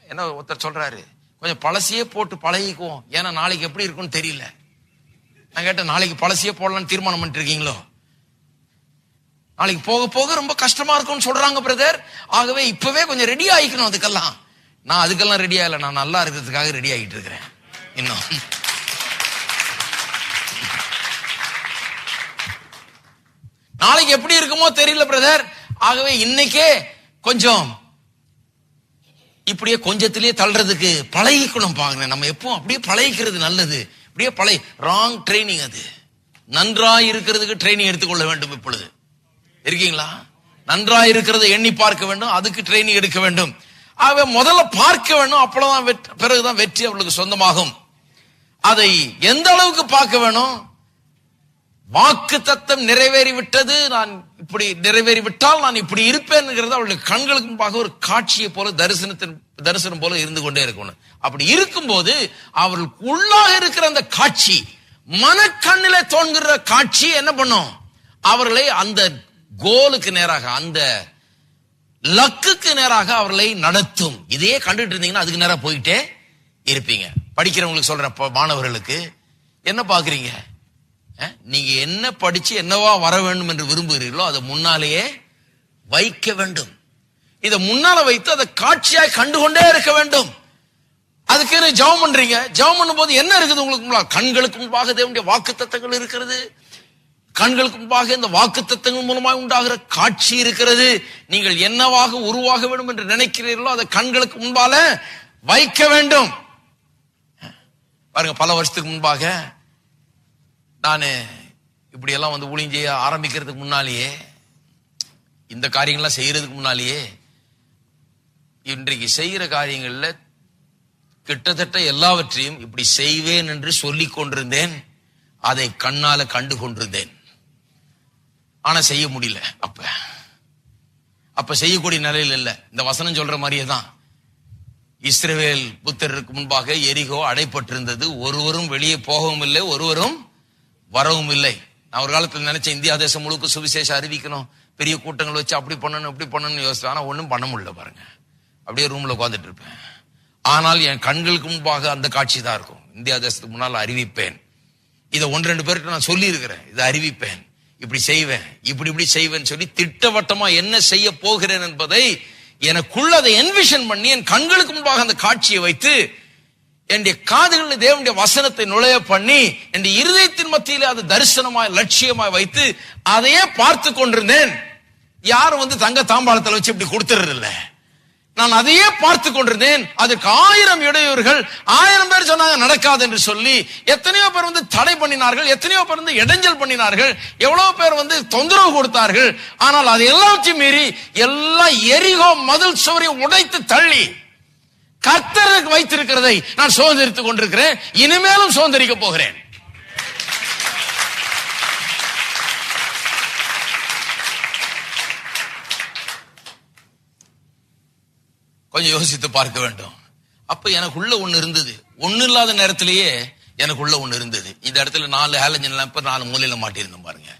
S1: என்ன ஒருத்தர் சொல்றாரு, கொஞ்சம் பழசையே போட்டு பழகிக்குவோம், ஏன்னா நாளைக்கு எப்படி இருக்கும்னு தெரியல. நான் கேட்டேன், நாளைக்கு பழசையே போடலான்னு தீர்மானம் பண்ணிட்டு இருக்கீங்களோ? நாளைக்கு போக போக ரொம்ப கஷ்டமா இருக்கும்னு சொல்றாங்க பிரதர். ஆகவே இப்பவே கொஞ்சம் ரெடி ஆகிக்கணும் அதுக்கெல்லாம். நான் அதுக்கெல்லாம் ரெடி ஆகல, நான் நல்லா இருக்கிறதுக்காக ரெடி ஆகிட்டு இருக்கிறேன். இன்னும் நாளைக்கு எப்படி இருக்குமோ தெரியல பிரதர். ஆகவே இன்னைக்கே கொஞ்சம் இப்படியே கொஞ்சத்திலேயே தள்ளுறதுக்கு பழகிக்கணும். பாருங்க, நம்ம எப்பவும் அப்படியே பழகிக்கிறது நல்லது. அப்படியே ராங் ட்ரைனிங். அது நன்றாய் இருக்கிறதுக்கு ட்ரைனிங் எடுத்துக்கொள்ள வேண்டும். இப்பொழுது இருக்கீங்களா? நன்றாய் இருக்கிறத எண்ணி பார்க்க வேண்டும், அதுக்கு ட்ரைனிங் எடுக்க வேண்டும். ஆகவே முதல்ல பார்க்க வேண்டும், அப்பதான் பிறகுதான் வெற்றி அவர்களுக்கு சொந்தமாகும். அதை எந்த அளவுக்கு பார்க்க வேணும்? வாக்கு தத்தம் நிறைவேறிவிட்டது, நான் இப்படி நிறைவேறிவிட்டால் நான் இப்படி இருப்பேன், அவளுடைய கண்களுக்கு முன்பாக ஒரு காட்சியை போல தரிசனம் போல இருந்து கொண்டே இருக்கணும். அப்படி இருக்கும்போது அவர்களுக்கு உள்ளாக இருக்கிற அந்த காட்சி, மனக்கண்ணிலே தோன்கிற காட்சி என்ன பண்ணும்? அவர்களை அந்த கோலுக்கு நேராக, அந்த லக்குக்கு நேராக அவர்களை நடத்தும். இதையே கண்டுட்டு இருந்தீங்கன்னா அதுக்கு நேரா போயிட்டே இருப்பீங்க. படிக்கிறவங்களுக்கு சொல்ற மாணவர்களுக்கு, என்ன பாக்குறீங்க? நீங்க என்ன படிச்சு என்னவா வர வேண்டும் என்று விரும்புகிறீர்களோ அதை முன்னாலேயே வைக்க வேண்டும். இதை முன்னால வைத்து அதை காட்சியாய் கண்டுகொண்டே இருக்க வேண்டும். அதுக்கு ஜெபம் பண்றீங்க. ஜெபம் பண்ணும் போது என்ன இருக்குது உங்களுக்கு முன்பாக? கண்களுக்கு முன்பாக தேவனுடைய வாக்குத்தத்தங்கள் இருக்கிறது, கண்களுக்கு முன்பாக இந்த வாக்குத்தத்தங்கள் மூலமாக உண்டாகிற காட்சி இருக்கிறது. நீங்கள் என்னவாக உருவாக வேண்டும் என்று நினைக்கிறீர்களோ அதை கண்களுக்கு முன்பால வைக்க வேண்டும். பாருங்க, பல வருஷத்துக்கு முன்பாக நான் இப்படி எல்லாம் வந்து ஊழியம் செய்ய ஆரம்பிக்கிறதுக்கு முன்னாலேயே, இந்த காரியங்கள்லாம் செய்யறதுக்கு முன்னாலேயே, இன்றைக்கு செய்கிற காரியங்கள்ல கிட்டத்தட்ட எல்லாவற்றையும் இப்படி செய்வேன் என்று சொல்லிக் கொண்டிருந்தேன். அதை கண்ணால கண்டு கொண்டிருந்தேன். ஆனா செய்ய முடியல. அப்ப செய்யக்கூடிய நிலையில் இல்ல. இந்த வசனம் சொல்ற மாதிரியே தான். இஸ்ரவேல் புத்திரருக்கு முன்பாக எரிகோ அடைப்பட்டிருந்தது. ஒருவரும் வெளியே போகவும் இல்லை, ஒருவரும் வரவும் இல்லை. நான் ஒரு காலத்தில் நினைச்சேன், இந்தியா தேசம் முழுக்க சுவிசேஷம் அறிவிக்கணும், பெரிய கூட்டங்கள் வச்சு அப்படி பண்ணணும் இப்படி பண்ணணும்னு யோசிச்சேன். ஆனா ஒன்றும் பண்ண முடியல. பாருங்க, அப்படியே ரூம்ல உட்காந்துட்டு இருப்பேன். ஆனால் என் கண்களுக்கு முன்பாக அந்த காட்சி தான் இருக்கும். இந்தியா தேசத்துக்கு முன்னால் அறிவிப்பேன். இதை 1-2 பேருக்கு நான் சொல்லி இருக்கிறேன். இதை அறிவிப்பேன், இப்படி செய்வேன், இப்படி செய்வேன் சொல்லி திட்டவட்டமா என்ன செய்ய போகிறேன் என்பதை எனக்குள்ள அதை என்விஷன் பண்ணி என் கண்களுக்கு முன்பாக அந்த காட்சியை வைத்து என்னுடைய காதுகளில் தேவனுடைய வசனத்தை நுழைய பண்ணி என்னுடைய இருதயத்தின் மத்தியில அது தரிசனமாய் லட்சியமாய் வைத்து அதையே பார்த்து கொண்டிருந்தேன். யாரும் வந்து தங்க தாம்பாளத்தில் வச்சு இப்படி கொடுத்துறது இல்லை. நான் அதையே பார்த்து கொண்டிருந்தேன். அதுக்கு 1000 இடையூறுகள், 1000 பேர் சொன்னாங்க நடக்காது என்று சொல்லி, எத்தனையோ பேர் வந்து தடை பண்ணினார்கள், எத்தனையோ பேர் வந்து இடைஞ்சல் பண்ணினார்கள், எவ்வளவு பேர் வந்து தொந்தரவு கொடுத்தார்கள். ஆனால் அது எல்லாத்தையும் மீறி எல்லா எரிகோ மதில் சுவரை உடைத்து தள்ளி கர்த்தருக்கு வைத்திருக்கிறதை நான் சுதந்திரித்துக் கொண்டிருக்கிறேன். இனிமேலும் சுதந்திரிக்க போகிறேன். கொஞ்சம் யோசித்து பார்க்க வேண்டும். அப்ப எனக்குள்ள ஒண்ணு இருந்தது. ஒண்ணு இல்லாத நேரத்திலேயே எனக்குள்ள ஒண்ணு இருந்தது. இந்த இடத்துல 4 ஹாலஜன் லேம்ப் 4 மூலையில மாட்டியிருந்தோம். பாருங்க,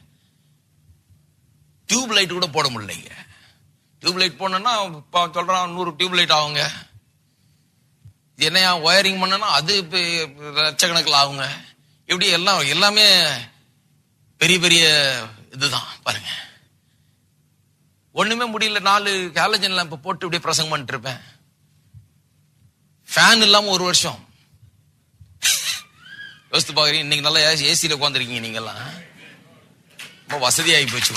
S1: டியூப் லைட் கூட போட முடியலைங்க. டியூப் லைட் போனோம்னா சொல்றான் 100 டியூப் லைட் ஆகுங்க. என்னையா ஒயரிங் பண்ணனா அது லட்சக்கணக்கில் ஆகுங்க. இப்படி எல்லாமே பெரிய பெரிய இதுதான். பாருங்க, ஒண்ணுமே முடியல. 4 ஹாலஜன் லேம்ப் போட்டு இப்படியே பிரசங்கம் பண்ணிட்டு இருப்பேன். ஃபேன் இல்லாம 1 வருஷம். யோசித்து பாக்குறீங்க. இன்னைக்கு நல்லா ஏசியில உட்காந்துருக்கீங்க. நீங்க எல்லாம் ரொம்ப வசதியாகி போச்சு.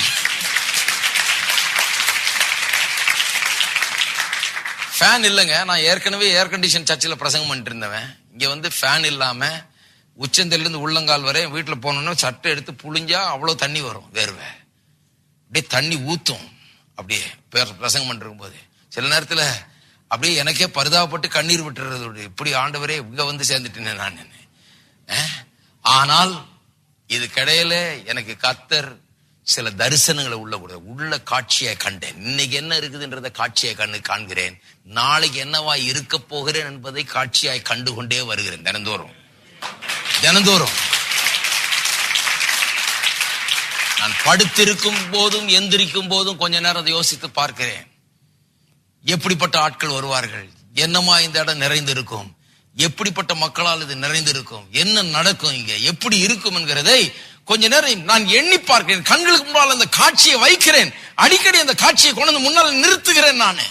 S1: ஃபேன் இல்லைங்க. நான் ஏற்கனவே ஏர் கண்டிஷன் சர்ச்சில் பிரசங்கம் பண்ணிட்டு இருந்தவன். இங்க வந்து ஃபேன் இல்லாம உச்சந்தில இருந்து உள்ளங்கால் வரை வீட்டுல போனோம்னா சட்டை எடுத்து புழிஞ்சா அவ்வளவு தண்ணி வரும், வேர்வை அப்படியே தண்ணி ஊத்தும். அப்படியே பிரசங்கம் பண்ணிருக்கும் போது சில நேரத்துல அப்படியே எனக்கே பரிதாபப்பட்டு கண்ணீர் விட்டுறது. இப்படி ஆண்டவரே இங்க வந்து சேர்ந்துட்டேன் நான். ஆனால் இது கிடையில எனக்கு கர்த்தர் சில தரிசனங்களை உள்ள காட்சியை கண்டேன். இன்னைக்கு என்ன இருக்குதுன்றத காட்சியை காண்கிறேன். நாளைக்கு என்னவா இருக்க போகிறேன் என்பதை காட்சியாய் கண்டு கொண்டே வருகிறேன். தினந்தோறும் நான் படுத்திருக்கும் போதும் எந்திரிக்கும் போதும் கொஞ்ச நேரம் அதை யோசித்து பார்க்கிறேன். எப்படிப்பட்ட ஆட்கள் வருவார்கள், என்னமா இந்த இடம் நிறைந்திருக்கும், எப்படிப்பட்ட மக்களால் இது நிறைந்திருக்கும், என்ன நடக்கும், இங்க எப்படி இருக்கும் என்கிறதை கொஞ்ச நேரம் நான் எண்ணி பார்க்கிறேன். கண்களுக்கு முன்னால் அந்த காட்சியை வைக்கிறேன். அடிக்கடி அந்த காட்சியை கொண்டு முன்னால் நிறுத்துகிறேன். நான்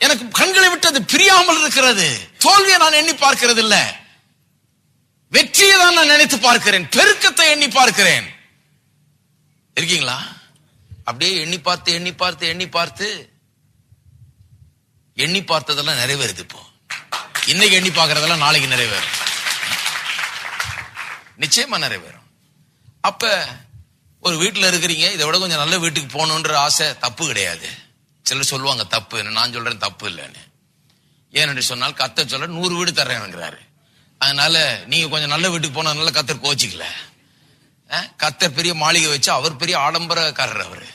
S1: எனக்கு கண்களை விட்டு அது பிரியாமல் இருக்கிறது. தோல்வியை நான் எண்ணி பார்க்கிறது இல்ல, வெற்றியை தான் நான் நினைத்து பார்க்கிறேன். பெருக்கத்தை எண்ணி பார்க்கிறேன். இருக்கீங்களா? அப்படியே எண்ணி பார்த்ததெல்லாம் நிறைவேறுது. இப்போ இன்னைக்கு எண்ணி பார்க்கறதெல்லாம் நாளைக்கு நிறைவேறும், நிச்சயமா நிறைவேறும். அப்ப ஒரு வீட்டுல இருக்கிறீங்க, இதை விட கொஞ்சம் நல்ல வீட்டுக்கு போகணுன்ற ஆசை தப்பு கிடையாது. சிலர் சொல்லுவாங்க தப்பு, நான் சொல்றேன் தப்பு இல்லைன்னு. ஏன்னு சொன்னால் கர்த்தர் சொல்ற 100 வீடு தர்றேன்ங்கிறாரு. அதனால நீங்க கொஞ்சம் நல்ல வீட்டுக்கு போனதுனால கர்த்தர் கோச்சிக்கல. கர்த்தர் பெரிய மாளிகை வச்சு அவர் பெரிய ஆடம்பரக்காரர்,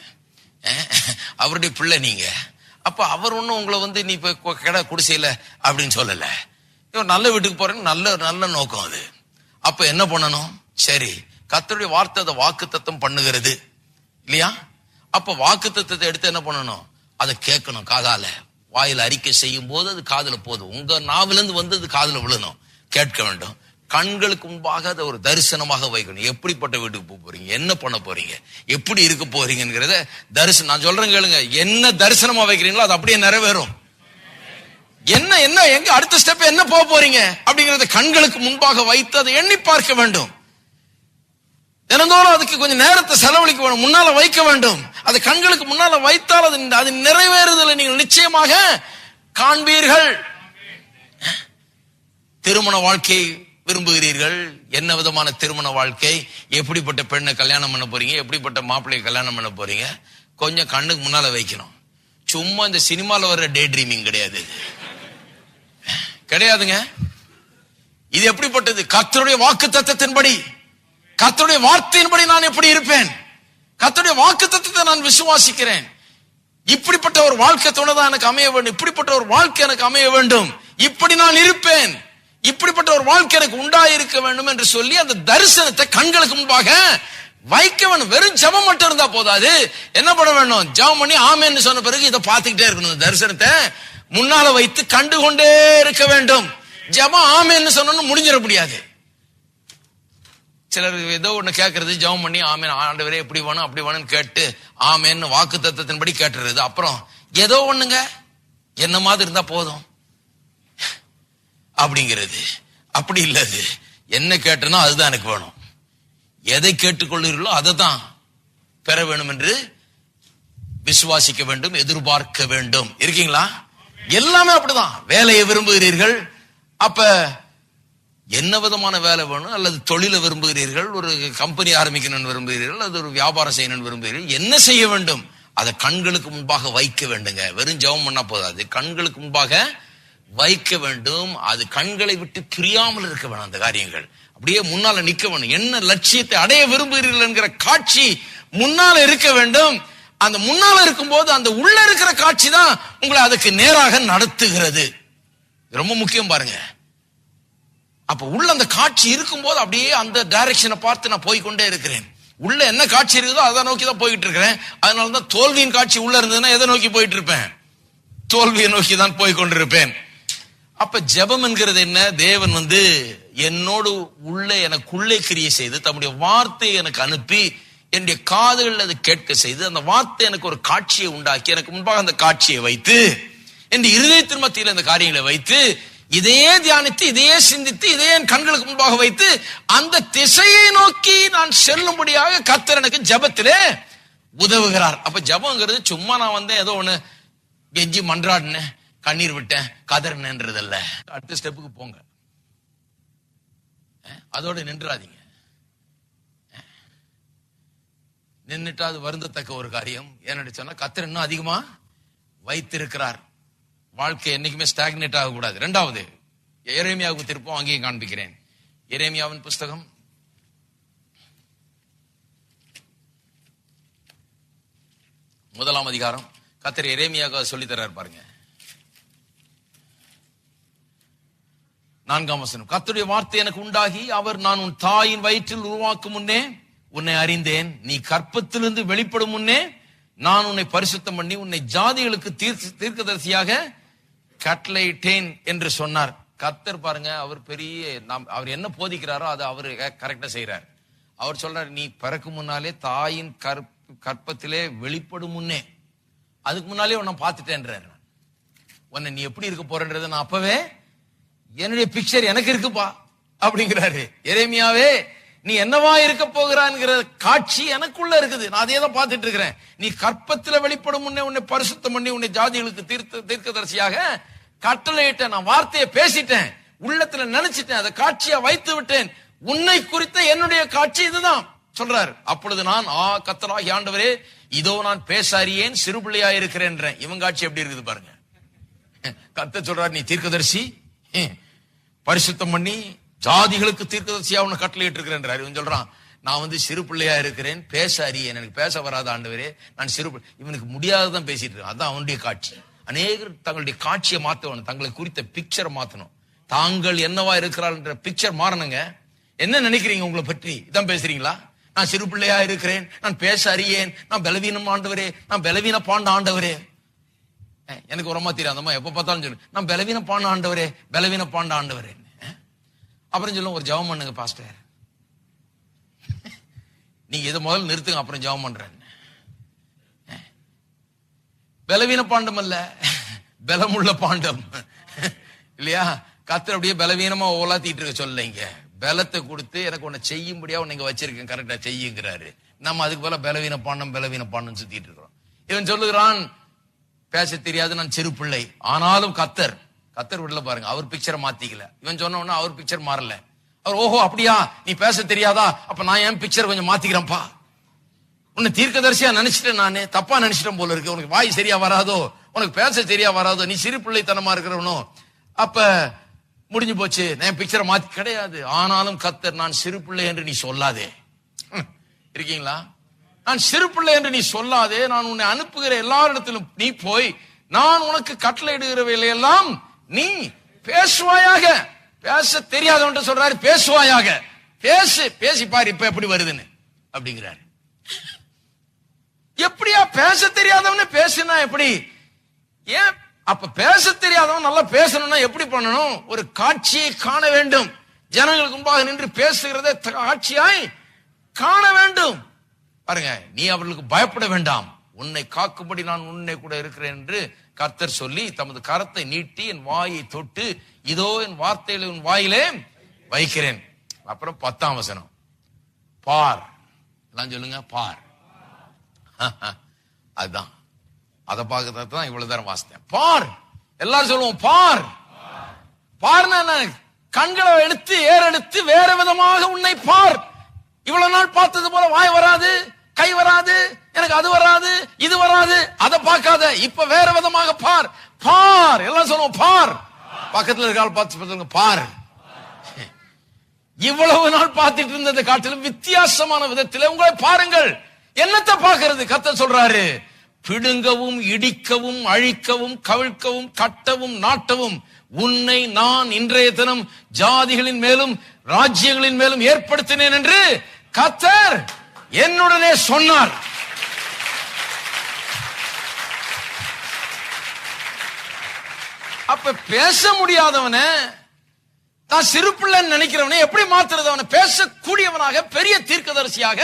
S1: அவருடைய பிள்ளை நீங்க. அப்ப அவர் ஒண்ணும் உங்களை வந்து நீ இப்ப கடை குடிசையில அப்படின்னு சொல்லல. நல்ல வீட்டுக்கு போறேன்னு நல்ல நோக்கம் அது. அப்ப என்ன பண்ணணும்? சரி, கர்த்தருடைய வார்த்தை அதை வாக்குத்தத்தம் பண்ணுகிறது இல்லையா? அப்ப வாக்குத்தத்தத்தை எடுத்து என்ன பண்ணணும்? அதை கேட்கணும். காதால வாயில அறிக்கை செய்யும் போது அது காதுல போதும். உங்க நாவிலிருந்து வந்து அது காதுல விழணும், கேட்க வேண்டும். கண்களுக்கு முன்பாக அதை ஒரு தரிசனமாக வைக்கணும். எப்படிப்பட்ட வீட்டுக்கு போறீங்க, என்ன பண்ண போறீங்க, எப்படி இருக்க போறீங்கிறத தரிசனம். நான் சொல்றேன் கேளுங்க, என்ன தரிசனமா வைக்கிறீங்களோ அது அப்படியே நிறைவேறும். என்ன எங்க அடுத்த ஸ்டெப் என்ன போக போறீங்க அப்படிங்கறத கண்களுக்கு முன்பாக வைத்து அதை எண்ணி பார்க்க வேண்டும். தினந்தோறும் அதுக்கு கொஞ்சம் நேரத்தை செலவழிக்க வேண்டும், முன்னால வைக்க வேண்டும். அது கண்களுக்கு முன்னால வைத்தால் அது நிறைவேறுதலை நீங்கள் நிச்சயமாக காண்பீர்கள். திருமண வாழ்க்கை விரும்புகிறீர்கள்? என்ன விதமான திருமண வாழ்க்கை? எப்படிப்பட்ட பெண்ணை கல்யாணம் பண்ண போறீங்க? எப்படிப்பட்ட மாப்பிள்ளையை கல்யாணம் பண்ண போறீங்க? கொஞ்சம் கண்ணுக்கு முன்னால வைக்கணும். சும்மா இந்த சினிமால வர்ற டே ட்ரீமிங் கிடையாது, கிடையாதுங்க. இது எப்படிப்பட்டது? கர்த்தருடைய வாக்கு தத்தத்தின்படி, கர்த்தருடைய வார்த்தையின்படி நான் எப்படி இருப்பேன்? கர்த்தருடைய வாக்கு தத்தத்தை நான் விசுவாசிக்கிறேன். இப்படிப்பட்ட ஒரு வாழ்க்கை துணைதான் எனக்கு அமைய வேண்டும், இப்படிப்பட்ட ஒரு வாழ்க்கை எனக்கு அமைய வேண்டும், இப்படி நான் இருப்பேன், இப்படிப்பட்ட ஒரு வாழ்க்கை எனக்கு உண்டாயிருக்க வேண்டும் என்று சொல்லி அந்த தரிசனத்தை கண்களுக்கு முன்பாக வைக்க வேண்டும். வெறும் ஜெபம் மட்டும் இருந்தா போதாது. என்ன பண்ண வேண்டும்? ஜெபம் பண்ணி ஆமென்னு சொன்ன பிறகு இதை பார்த்துக்கிட்டே இருக்கணும். தரிசனத்தை முன்னால வைத்து கண்டு கொண்டே இருக்க வேண்டும். ஜெபம் ஆமென்னு சொன்னு முடிஞ்சிட முடியாது. சிலர் ஏதோ ஒண்ணு கேட்கறது, ஜெபம் பண்ணி ஆமென் ஆண்டவரே எப்படி வேணும் அப்படி வேணும்னு கேட்டு ஆமென்னு வாக்கு தத்தத்தின்படி கேட்டுறது. அப்புறம் ஏதோ ஒண்ணுங்க என்ன மாதிரி இருந்தா போதும் அப்படிங்கிறது. அப்படி இல்லது. என்ன கேட்டனோ அதுதான் எனக்கு வேணும், எதை கேட்டுக்கொள்கிறீர்களோ அதை தான் பெற வேண்டும் என்று விசுவாசிக்க வேண்டும், எதிர்பார்க்க வேண்டும். இருக்கீங்களா? எல்லாமே அப்படிதான். வேலையை விரும்புகிறீர்கள், அப்ப என்ன விதமான வேலை வேணும்? அல்லது தொழிலை விரும்புகிறீர்கள், ஒரு கம்பெனி ஆரம்பிக்கணும்னு விரும்புகிறீர்கள், அல்லது ஒரு வியாபாரம் செய்யணும்னு விரும்புகிறீர்கள், என்ன செய்ய வேண்டும்? அதை கண்களுக்கு முன்பாக வைக்க வேண்டுங்க. வெறும் ஜெபம் பண்ணா போதாது, கண்களுக்கு முன்பாக வைக்க வேண்டும். அது கண்களை விட்டு பிரியாமல் இருக்க வேணும். அந்த காரியங்கள் அப்படியே முன்னால நிக்க வேணும். என்ன லட்சியத்தை அடைய விரும்புகிறீர்கள் என்கிற காட்சி முன்னால இருக்க வேண்டும். அந்த முன்னால இருக்கும்போது அந்த உள்ள இருக்கிற காட்சி தான் உங்களை அதுக்கு நேராக நடத்துகிறது. ரொம்ப முக்கியம் பாருங்க. அப்ப உள்ள அந்த காட்சி இருக்கும்போது அப்படியே அந்த டைரக்ஷனை பார்த்து நான் போய்கொண்டே இருக்கிறேன். உள்ள என்ன காட்சி இருக்குதோ அதை நோக்கி தான் போயிட்டு இருக்கிறேன். அதனாலதான் தோல்வியின் காட்சி உள்ள இருந்ததுன்னா எதை நோக்கி போயிட்டு இருப்பேன்? தோல்வியை நோக்கி தான் போய் கொண்டிருப்பேன். அப்ப ஜெபம் என்கிறது என்ன? தேவன் என்னோடு உள்ளே எனக்குள்ளே கிரியை செய்து தம்முடைய வார்த்தையை எனக்கு அனுப்பி என்னுடைய காதுகள் அதை கேட்க செய்து அந்த வார்த்தை எனக்கு ஒரு காட்சியை உண்டாக்கி எனக்கு முன்பாக அந்த காட்சியை வைத்து என் இருதயத்தின் மத்தியில் அந்த காரியங்களை வைத்து இதையே தியானித்து இதையே சிந்தித்து இதையே என் கண்களுக்கு முன்பாக வைத்து அந்த திசையை நோக்கி நான் செல்லும்படியாக கர்த்தர் எனக்கு ஜெபத்திலே உதவுகிறார். அப்ப ஜெபம்ங்கிறது சும்மா நான் ஏதோ ஒண்ணு கெஞ்சி மன்றாடினேன், கண்ணீர் விட்டேன், கதறினேன்றதல்ல. அடுத்த ஸ்டெப்புக்கு போங்க, அதோட நின்றாதீங்க. நின்னுட்டா அது வருந்தத்தக்க ஒரு காரியம். ஏன்னு சொன்னா கர்த்தர் இன்னும் அதிகமா வைத்திருக்கிறார். வாழ்க்கை என்னைக்குமே ஸ்டாக்னேட் ஆகக்கூடாது. இரண்டாவது எரேமியாவுக்கு திருப்பம், அங்கேயும் காண்பிக்கிறேன். எரேமியாவின் புஸ்தகம் 1ஆம் அதிகாரம். கர்த்தர் எரேமியாவுக்கு சொல்லி தர்றார் பாருங்க. 4ஆம் வசனம். கர்த்தருடைய வார்த்தை எனக்கு உண்டாகி அவர், நான் உன் தாயின் வயிற்றில் உருவாக்கும் முன்னே உன்னை அறிந்தேன், நீ கற்பத்திலிருந்து வெளிப்படும் முன்னே நான் உன்னை பரிசுத்தம் பண்ணி உன்னை ஜாதிகளுக்கு தீர்க்கதரிசியாக கட்டளையிட்டேன் என்று சொன்னார். கர்த்தர் பாருங்க, அவர் அவர் என்ன போதிக்கிறாரோ அதை அவர் கரெக்டா செய்யறார். அவர் சொல்றார், நீ பிறக்கு முன்னாலே தாயின் கற்பத்திலே வெளிப்படும் முன்னே, அதுக்கு முன்னாலே உன்னை பார்த்துட்டேன்றார். உன்னை நீ எப்படி இருக்க போறன்றத நான் அப்பவே என்னுடைய பிக்சர் எனக்கு இருக்குப்பா அப்படிங்கிறாரு. எரேமியாவே, நீ என்னவா இருக்க போகிறான்ங்கிற காட்சி எனக்குள்ள இருக்குது, நான் அதே தான் பார்த்துட்டு இருக்கிறேன். நீ கற்பத்துல வெளிப்படும் முன்னே உன்னை பரிசுத்தம் பண்ணி உன்னை ஜாதிகளுக்கு தீர்க்கதரிசியாக கட்டளையிட்ட, நான் வார்த்தையை பேசிட்டேன், உள்ளத்துல நினைச்சிட்டேன், அதை காட்சியா வைத்து விட்டேன். உன்னை குறித்த என்னுடைய காட்சி இதுதான் சொல்றாரு. அப்பொழுது நான், கர்த்தராகிய ஆண்டவரே, இதோ நான் பேச அறியேன், சிறு பிள்ளையா இருக்கிறேன். இவன் காட்சி எப்படி இருக்குது பாருங்க. கர்த்தர் சொல்றாரு, நீ தீர்க்கதரிசி, பரிசுத்தம் பண்ணி ஜாதிகளுக்கு தீர்க்கதரிசியா உன்னை கட்டளையிட்டு இருக்கிறேன். இவன் சொல்றான், நான் சிறு பிள்ளையா இருக்கிறேன், பேச அறியேன், எனக்கு பேச வராத ஆண்டவரே, நான் சிறு. இவனுக்கு முடியாததான் பேசிட்டு இருக்கான். அதான் அவனுடைய காட்சி. அநேகர் தங்களுடைய காட்சியை மாத்தணும், தங்களை குறித்த பிக்சரை மாத்தணும். தாங்கள் என்னவா இருக்கிறார் என்ற பிக்சர் மாறணுங்க. என்ன நினைக்கிறீங்க உங்களை பற்றி? இதான் பேசுறீங்களா? நான் சிறு பிள்ளையா இருக்கிறேன், நான் பேச அறியேன், நான் பலவீனம் ஆண்டவரே, நான் பலவீன பாண்ட ஆண்டவரே. எனக்கு ஒரு அம்மா தெரியாதம்மா எப்ப பார்த்தாலும் சொல்லு, நான் பலவீன பாண்ட ஆண்டவரே, பலவீன பாண்ட ஆண்டவரே. அப்புறம் சொல்லுங்க, ஒரு ஜெபம் பண்ணுங்க பாஸ்டர். நீங்க இதை முதல்ல நிறுத்துங்க, அப்புறம் ஜெபம் பண்றேன். பலவீன பாண்டம் அல்ல, பலமுள்ள பாண்டம் இல்லையா? கர்த்தர் அப்படியே பலவீனமா ஓலாத்திட்டு இருக்க சொல்லலைங்க. பலத்தை கொடுத்து எனக்கு உன்னை செய்யும்படியா உன்னை வச்சிருக்கேன், கரெக்டா செய்யுங்கிறாரு. நம்ம அதுக்கு போல பலவீன பாண்டம் சுத்திட்டு இருக்கிறோம். இவன் சொல்லுகிறான், பேச தெரியாது, நான் சிறு பிள்ளை. ஆனாலும் கத்தர் விடல பாருங்க, அவர் பிக்சரை மாத்திக்கல. இவன் சொன்ன உடனே அவர் பிக்சர் மாறல. அவர் ஓஹோ அப்படியா, நீ பேச தெரியாதா, அப்ப நான் என் பிக்சர் கொஞ்சம் மாத்திக்கிறேன்ப்பா. உன்னை தீர்க்கதரிசியா நினைச்சிட்டேன், நானு தப்பா நினைச்சிட்டேன் போல இருக்கு. உனக்கு வாய் சரியா வராதோ, உனக்கு பேச சரியா வராதோ, நீ சிறு பிள்ளைத்தனமா இருக்கிறவனோ, அப்ப முடிஞ்சு போச்சு, நான் பிக்சரை மாத்தி. கிடையாது. ஆனாலும் கத்தர், நான் சிறு பிள்ளை என்று நீ சொல்லாதே. இருக்கீங்களா? நான் சிறு பிள்ளை என்று நீ சொல்லாதே, நான் உன்னை அனுப்புகிற எல்லாரிடத்திலும் நீ போய் நான் உனக்கு கட்டளையிடுகிறவையெல்லாம் நீ பேசுவாயாக. பேச தெரியாதவன் சொல்றாரு, பேசுவாயாக, பேசி பாரு இப்ப எப்படி வருதுன்னு அப்படிங்கிறாரு. எப்படியா பேச தெரியாதவன பேசுனா எப்படி? ஏன் அப்ப பேச தெரியாதவன் நல்லா பேசணும்னா எப்படி பண்ணணும்? ஒரு காட்சியை காண வேண்டும். ஜனங்களுக்கு முன்பாக நின்று பேசுகிறதை காட்சியாய் காண வேண்டும். பாருங்க, நீ அவர்களுக்கு பயப்பட வேண்டாம், உன்னை காக்கும்படி நான் உன்னை கூட இருக்கிறேன் என்று கர்த்தர் சொல்லி தமது கரத்தை நீட்டி என் வாயை தொட்டு, இதோ என் வார்த்தைகளை உன் வாயிலே வைக்கிறேன். அப்புறம் 10ஆம் வசனம், பார். எல்லாம் சொல்லுங்க, பார். அதுதான், அதை பார்க்கறதுதான் இவ்வளவு நேரம் வாசித்தேன். பார், எல்லாரும் சொல்லுவோம் பார். பார்னா கண்களை எடுத்து ஏறெடுத்து வேற விதமாக உன்னை பார். இவ்வளவு நாள் பார்த்தது போல வாய் வராது, கை வராது, எனக்கு அது வராது, இது வராது, அதை பார்க்காத, இப்ப வேற விதமாக பார். பார், எல்லாம் சொல்லுவோம் பார். பக்கத்துல இருக்கால் பார்த்து பார். இவ்வளவு நாள் பார்த்துட்டு இருந்ததை காட்டிலும் வித்தியாசமான விதத்தில் உங்களை பாருங்கள். என்னத்தை பார்க்கிறது? கர்த்தர் சொல்றாரு, பிடுங்கவும் இடிக்கவும் அழிக்கவும் கவிழ்க்கவும் கட்டவும் நாட்டவும் உன்னை நான் இன்றைய தினம் ஜாதிகளின் மேலும் ராஜ்யங்களின் மேலும் ஏற்படுத்தினேன் என்று கர்த்தர் என்னுடனே சொன்னார். அப்ப பேச முடியாதவன, தான் சிறு பிள்ளைன்னு நினைக்கிறவனை எப்படி மாத்துறது? அவனை பேசக்கூடியவனாக, பெரிய தீர்க்கதரிசியாக,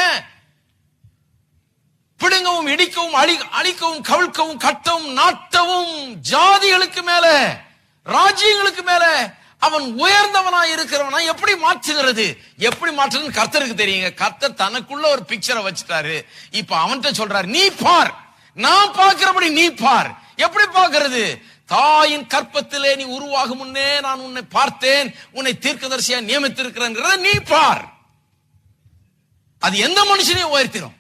S1: பிடுங்கவும் இடிக்கவும் அழிக்கவும் கவிழ்க்கவும் கட்டவும் நாட்டவும் ஜாதிகளுக்கு மேல ராஜ்யங்களுக்கு மேல அவன் உயர்ந்தவனாய் இருக்கிறவனா எப்படி மாற்றுகிறது? எப்படி மாற்றுறது கர்த்தருக்கு தெரியுங்க. கர்த்தர் தனக்குள்ள ஒரு பிக்சரை வச்சுட்டாரு. இப்ப அவன்கிட்ட சொல்றாரு, நீ பார், நான் பார்க்கிறபடி நீ பார். எப்படி பார்க்கிறது? தாயின் கற்பத்திலே நீ உருவாகும் முன்னே நான் உன்னை பார்த்தேன், உன்னை தீர்க்கதரிசியா நியமித்திருக்கிறேன், நீ பார். அது எந்த மனுஷனையும் உயர்த்திடும்.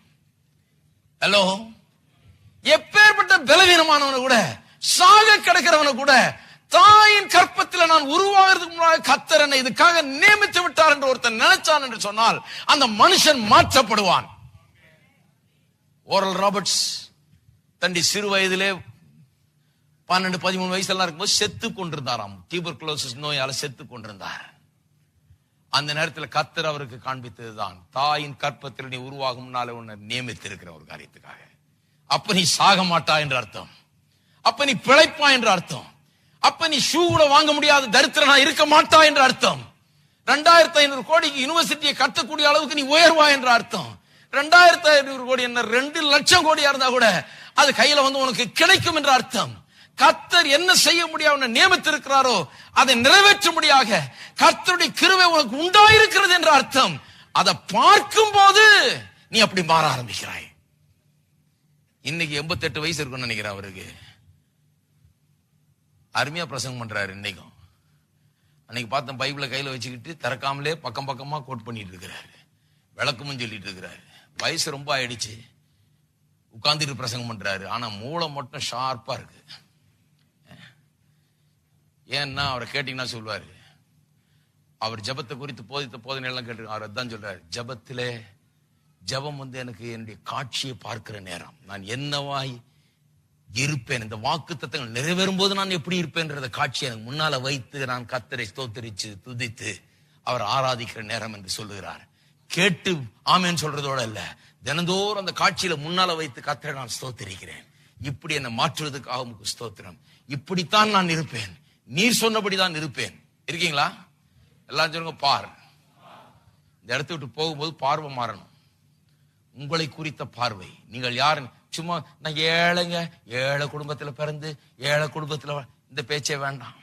S1: ஹலோ, எப்பேற்பட்ட பலவீனமானவனை கூட, சாக கிடக்கிறவனை கூட, தாயின் கற்பத்தில் நான் உருவாகிறதுக்கு முன்னாடி கர்த்தர் என்னை இதுக்காக நியமித்து விட்டார் என்று ஒருத்தன் நினைச்சான் என்று சொன்னால் அந்த மனுஷன் மாற்றப்படுவான். ஓரல் ராபர்ட்ஸ் தண்டி சிறு வயதிலே 12-13 வயசுல இருக்கும்போது செத்து கொண்டிருந்தாராம். டியூபர்குலோசிஸ் நோயால செத்து கொண்டிருந்தார். அந்த நேரத்தில் கர்த்தர் அவருக்கு காண்பித்ததுதான், தாயின் கற்பத்தில் நீ உருவாகும் முன்னாலே உன்னை நியமித்திருக்கிற ஒரு காரியத்துக்காக. அப்ப நீ சாக மாட்டா என்று அர்த்தம், அப்ப நீ பிழைப்பா என்று அர்த்தம், அப்ப நீ ஷூ கூட வாங்க முடியாத தரித்திரனா இருக்க மாட்டா என்று அர்த்தம். 2500 கோடிக்கு யூனிவர்சிட்டியை கட்டக்கூடிய அளவுக்கு நீ உயர்வா என்ற அர்த்தம். 2500 கோடி என்ன 2 லட்சம் கோடியா இருந்தா கூட அது கையில வந்து உனக்கு கிடைக்கும் என்ற அர்த்தம். கர்த்தர் என்ன செய்ய முடியாது நியமித்திருக்கிறாரோ அதை நிறைவேற்றும்படியாக கர்த்தருடைய கிருபை உனக்கு உண்டாயிருக்கிறது என்ற அர்த்தம். அதை பார்க்கும் போது நீ அப்படி மாற ஆரம்பிக்கிறாய். இன்னைக்கு 88 வயசு இருக்குன்னு நினைக்கிறேன் அவருக்கு. அருமையா பிரசங்கம் பண்றாரு. இன்னைக்கும் அன்னைக்கு பார்த்தேன், பைபிளை கையில வச்சுக்கிட்டு திறக்காமலே பக்கம் பக்கமா கோட் பண்ணிட்டு இருக்கிறாரு, விளக்கமும் சொல்லிட்டு இருக்கிறாரு. வயசு ரொம்ப ஆயிடுச்சு, உட்கார்ந்துட்டு பிரசங்கம் பண்றாரு. ஆனா மூளை மட்டும் ஷார்ப்பா இருக்கு. ஏன்னா அவரை கேட்டீங்கன்னா சொல்லுவாரு, அவர் ஜபத்தை குறித்து போதித்த போதனை எல்லாம் கேட்டு அவர் அதான் சொல்றாரு, ஜபத்திலே ஜபம் வந்து எனக்கு என்னுடைய காட்சியை பார்க்கிற நேரம், நான் என்னவாய் இருப்பேன், இந்த வாக்கு தத்தங்கள் நிறைவேறும் போது நான் எப்படி இருப்பேன்றத காட்சி எனக்கு முன்னால வைத்து நான் கர்த்தரை ஸ்தோத்திரிச்சு துதித்து அவர் ஆராதிக்கிற நேரம் என்று சொல்லுகிறார். கேட்டு ஆமேன்னு சொல்றதோட இல்ல, தினந்தோறும் அந்த காட்சியில முன்னால வைத்து கர்த்தரை நான் ஸ்தோத்திரிக்கிறேன். இப்படி என்னை மாற்றுவதற்காக உங்களுக்கு ஸ்தோத்திரம், இப்படித்தான் நான் இருப்பேன், நீர் சொன்னபடிதான் இருப்பேன். இருக்கீங்களா? எல்லாம் சொல்லுங்க பார். இந்த இடத்த விட்டு போகும்போது பார்வை மாறணும். உங்களை குறித்த பார்வை. நீங்கள் யாரு? சும்மா நான் ஏழைங்க, ஏழை குடும்பத்துல பிறந்து ஏழை குடும்பத்துல, இந்த பேச்சே வேண்டாம்.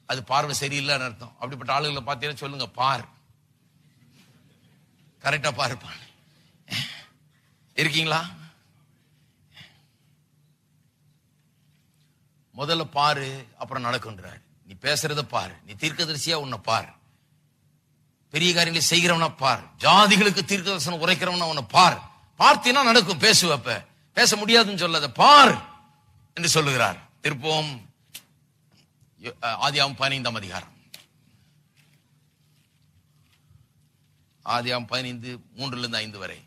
S1: அது பார்வை சரியில்லைன்னு அர்த்தம். அப்படிப்பட்ட ஆளுகளை பார்த்தீங்கன்னா சொல்லுங்க பார். கரெக்டா பாருப்பான். இருக்கீங்களா? முதல்ல பாரு, அப்புறம் நடக்குன்றார். நீ பேசுறத பாரு, நீ தீர்க்கதரிசியா உன்னை பார், பெரிய காரியங்களை செய்கிறவனா பார், ஜாதிகளுக்கு தீர்க்கதரிசனம் உரைக்கிறவனா உன்னை பார். பார்த்தீனா நடக்கும். பேசுவப்ப பேச முடியாதுன்னு சொல்லாத, பார் என்று சொல்லுகிறார். திருப்போம் ஆதியாகமம் 15ஆம் அதிகாரம். ஆதியாகமம் 15 3-5 வரை.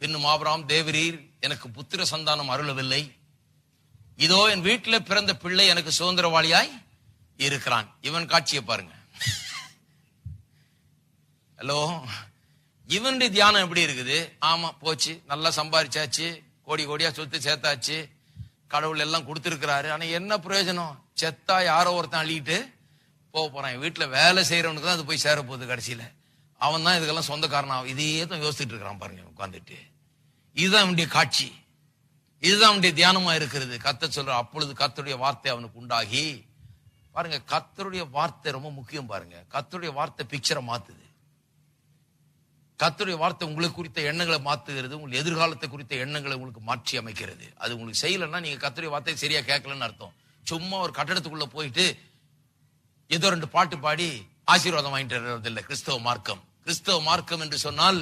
S1: பின்னும் ஆபிரகாம், தேவரீர் எனக்கு புத்திர சந்தானம் அருளவில்லை, இதோ என் வீட்டில் பிறந்த பிள்ளை எனக்கு சுதந்திரவாளியாய் இருக்கிறான். இவன் காட்சியை பாருங்க. ஹலோ, இவனுடைய தியானம் எப்படி இருக்குது? ஆமா, போச்சு, நல்லா சம்பாரிச்சாச்சு, கோடி கோடியா சொத்து சேர்த்தாச்சு, கடவுள் எல்லாம் கொடுத்திருக்கிறாரு. ஆனா என்ன பிரயோஜனம்? செத்தா யாரோ ஒருத்தன் அள்ளிட்டு போறான். வீட்டுல வேலை செய்யறவனுக்கு தான் அது போய் சேர போகுது. கடைசியில அவன் தான் இதுக்கெல்லாம் சொந்தக்காரன். இதையே தான் யோசிச்சுட்டு இருக்கிறான் பாருங்க உட்காந்துட்டு. இதுதான் அவனுடைய காட்சி, இதுதான் அவனுடைய தியானமா இருக்கிறது. கர்த்தர் சொல்ற, அப்பொழுது கர்த்தருடைய வார்த்தை அவனுக்கு உண்டாகி. பாருங்க, கர்த்தருடைய வார்த்தை ரொம்ப முக்கியம். பாருங்க, கர்த்தருடைய வார்த்தை பிக்சரை மாத்துது. கர்த்தருடைய வார்த்தை உங்களுக்கு குறித்த எண்ணங்களை மாத்துகிறது. உங்களுக்கு எதிர்காலத்தை குறித்த எண்ணங்களை உங்களுக்கு மாற்றி அமைக்கிறது. அது உங்களுக்கு செய்யலைன்னா நீங்க கர்த்தருடைய வார்த்தை சரியா கேட்கலன்னு அர்த்தம். சும்மா ஒரு கட்டடத்துக்குள்ள போயிட்டு ஏதோ 2 பாட்டு பாடி ஆசீர்வாதம் வாங்கிட்டு வர்றதில்லை கிறிஸ்தவ மார்க்கம். கிறிஸ்தவ மார்க்கம் என்று சொன்னால்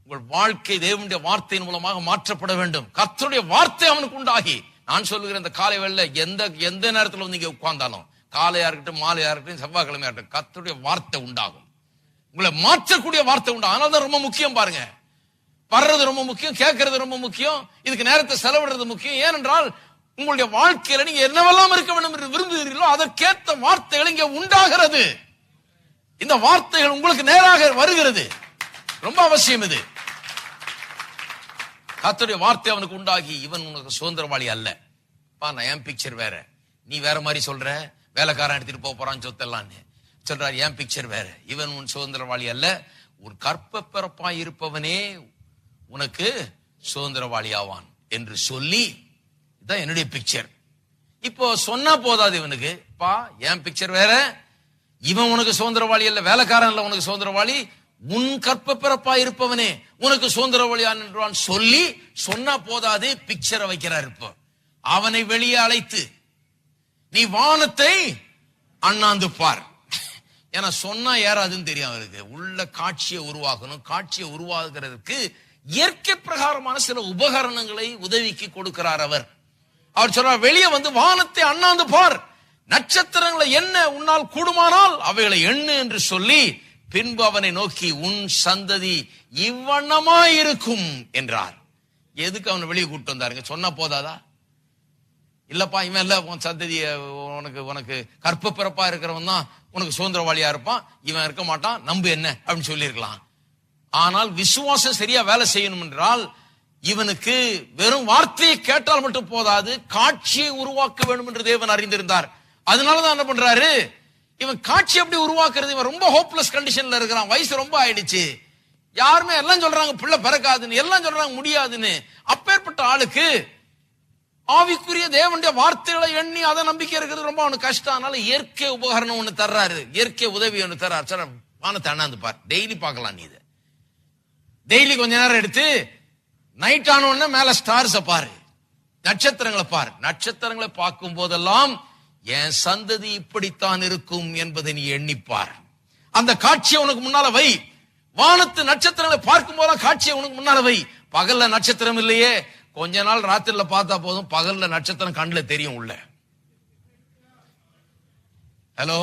S1: உங்கள் வாழ்க்கை தேவனுடைய வார்த்தையின் மூலமாக மாற்றப்பட வேண்டும். கர்த்தருடைய வார்த்தை அவனுக்கு உண்டாகி. நான் சொல்லுகிறேன், இந்த காலை வேளையில எந்த நேரத்தில் வந்து நீங்க உட்கார்ந்தாலும், காலையா இருக்கட்டும், மாலையா இருக்கட்டும், செவ்வாய்க்கிழமையா இருக்கட்டும், கர்த்தருடைய வார்த்தை உண்டாகும். உங்களை மாற்றக்கூடிய வார்த்தை உண்டு. அதனாலதான் ரொம்ப முக்கியம். பாருங்க, வர்றது ரொம்ப முக்கியம், கேட்கறது ரொம்ப முக்கியம், இதுக்கு நேரத்தை செலவிடுறது முக்கியம். ஏனென்றால் உங்களுடைய வாழ்க்கையில நீங்க என்னவெல்லாம் இருக்க வேண்டும் என்று விரும்புகிறீர்களோ அதற்கேற்ற வார்த்தைகள் இங்கே உண்டாகிறது. இந்த வார்த்தைகள் உங்களுக்கு நேராக வருகிறது. ரொம்ப அவசியம் இது. கர்த்தருடைய வார்த்தை அவனுக்கு உண்டாகி, இவன் உனக்கு சுதந்திரவாளி அல்ல. நான் என் பிக்சர் வேற, நீ வேற மாதிரி சொல்ற. வேலைக்காரன் எடுத்துட்டு போறான் சொத்தெல்லாம் சொல்றாரு. என் பிக்சர் வேற. இவன் உன் சுதந்திரவாளி அல்ல, உன் கற்ப பிறப்பாய் இருப்பவனே உனக்கு சுதந்திரவாளி ஆவான் என்று சொல்லி, இதான் என்னுடைய பிக்சர். இப்போ சொன்னா போதாது இவனுக்கு. என் பிக்சர் வேற, இவன் உனக்கு சுதந்திரவாளி அல்ல, வேலைக்காரன் இல்ல உனக்கு சுதந்திரவாளி, உன் கற்ப பிறப்பாய் இருப்பவனே உனக்கு சுதந்திரவாளியான் என்றான் சொல்லி சொன்னா போதாது, பிக்சரை வைக்கிறார். இப்போ அவனை வெளியே அழைத்து, நீ வானத்தை அண்ணாந்து பார். ஏன்னா சொன்னா ஏறாதுன்னு தெரியும் அவருக்கு. உள்ள காட்சியை உருவாக்கணும். காட்சியை உருவாக்குறதுக்கு இயற்கை பிரகாரமான சில உபகரணங்களை உதவிக்கு கொடுக்கிறார் அவர். அவர் சொல்றார், வெளியே வந்து வானத்தை அண்ணாந்து பார், நட்சத்திரங்களை என்ன உன்னால் கூடுமானால் அவைகளை எண்ணு என்று சொல்லி, பின்பு அவனை நோக்கி, உன் சந்ததி இவ்வண்ணமாய் இருக்கும் என்றார். எதுக்கு அவனை வெளியே கூப்பிட்டு வந்தாருங்க? சொன்னா போதாதா? இல்லப்பா, இவன் இல்ல உன் சந்ததி, உனக்கு கற்ப பிறப்பா இருக்கிறவன் தான் உனக்கு சுதந்திரவாளியா இருப்பான், இவன் இருக்க மாட்டான், நம்பு என்ன அப்படின்னு சொல்லி இருக்கலாம். ஆனால் விசுவாசம் சரியா வேலை செய்யணும் என்றால் இவனுக்கு வெறும் வார்த்தையை கேட்டால் மட்டும் போதாது, காட்சியை உருவாக்க வேண்டும் என்று தேவன் அறிந்திருந்தார். அதனாலதான் என்ன பண்றாரு, இவன் காட்சி எப்படி உருவாக்குறது? இவன் ரொம்ப ஹோப்லெஸ் கண்டிஷன்ல இருக்கிறான், வயசு ரொம்ப ஆயிடுச்சு, யாருமே எல்லாம் சொல்றாங்க பிள்ளை பிறக்காதுன்னு, எல்லாம் சொல்றாங்க முடியாதுன்னு. அப்பேற்பட்ட ஆளுக்கு ஆவிக்குரிய தேவனுடைய வார்த்தைகளை எண்ணி அதை நம்பிக்கை இருக்கிறது ரொம்ப அவனுக்கு கஷ்டம். அதனால இயற்கை உபகரணம் ஒண்ணு தர்றாரு, இயற்கை உதவி ஒண்ணு தர்றாரு. சார், வானத்தை அண்ணாந்து பார், டெய்லி பார்க்கலாம். நீ இதை டெய்லி கொஞ்ச நேரம் எடுத்து நைட் ஆன உடனே மேல ஸ்டார்ஸ பாரு, நட்சத்திரங்களை பாரு. நட்சத்திரங்களை பார்க்கும் போதெல்லாம் என் சந்ததி இப்படித்தான் இருக்கும் என்பதை நீ எண்ணிப்பார். அந்த காட்சியை உனக்கு முன்னால வை. வானத்து நட்சத்திரங்களை பார்க்கும் போதெல்லாம் காட்சியை உனக்கு முன்னால வை. பகல்ல நட்சத்திரம் இல்லையே, கொஞ்ச நாள் ராத்திரில பார்த்தா போதும், பகல்ல நட்சத்திரம் கண்ணுல தெரியும் உள்ள. ஹலோ,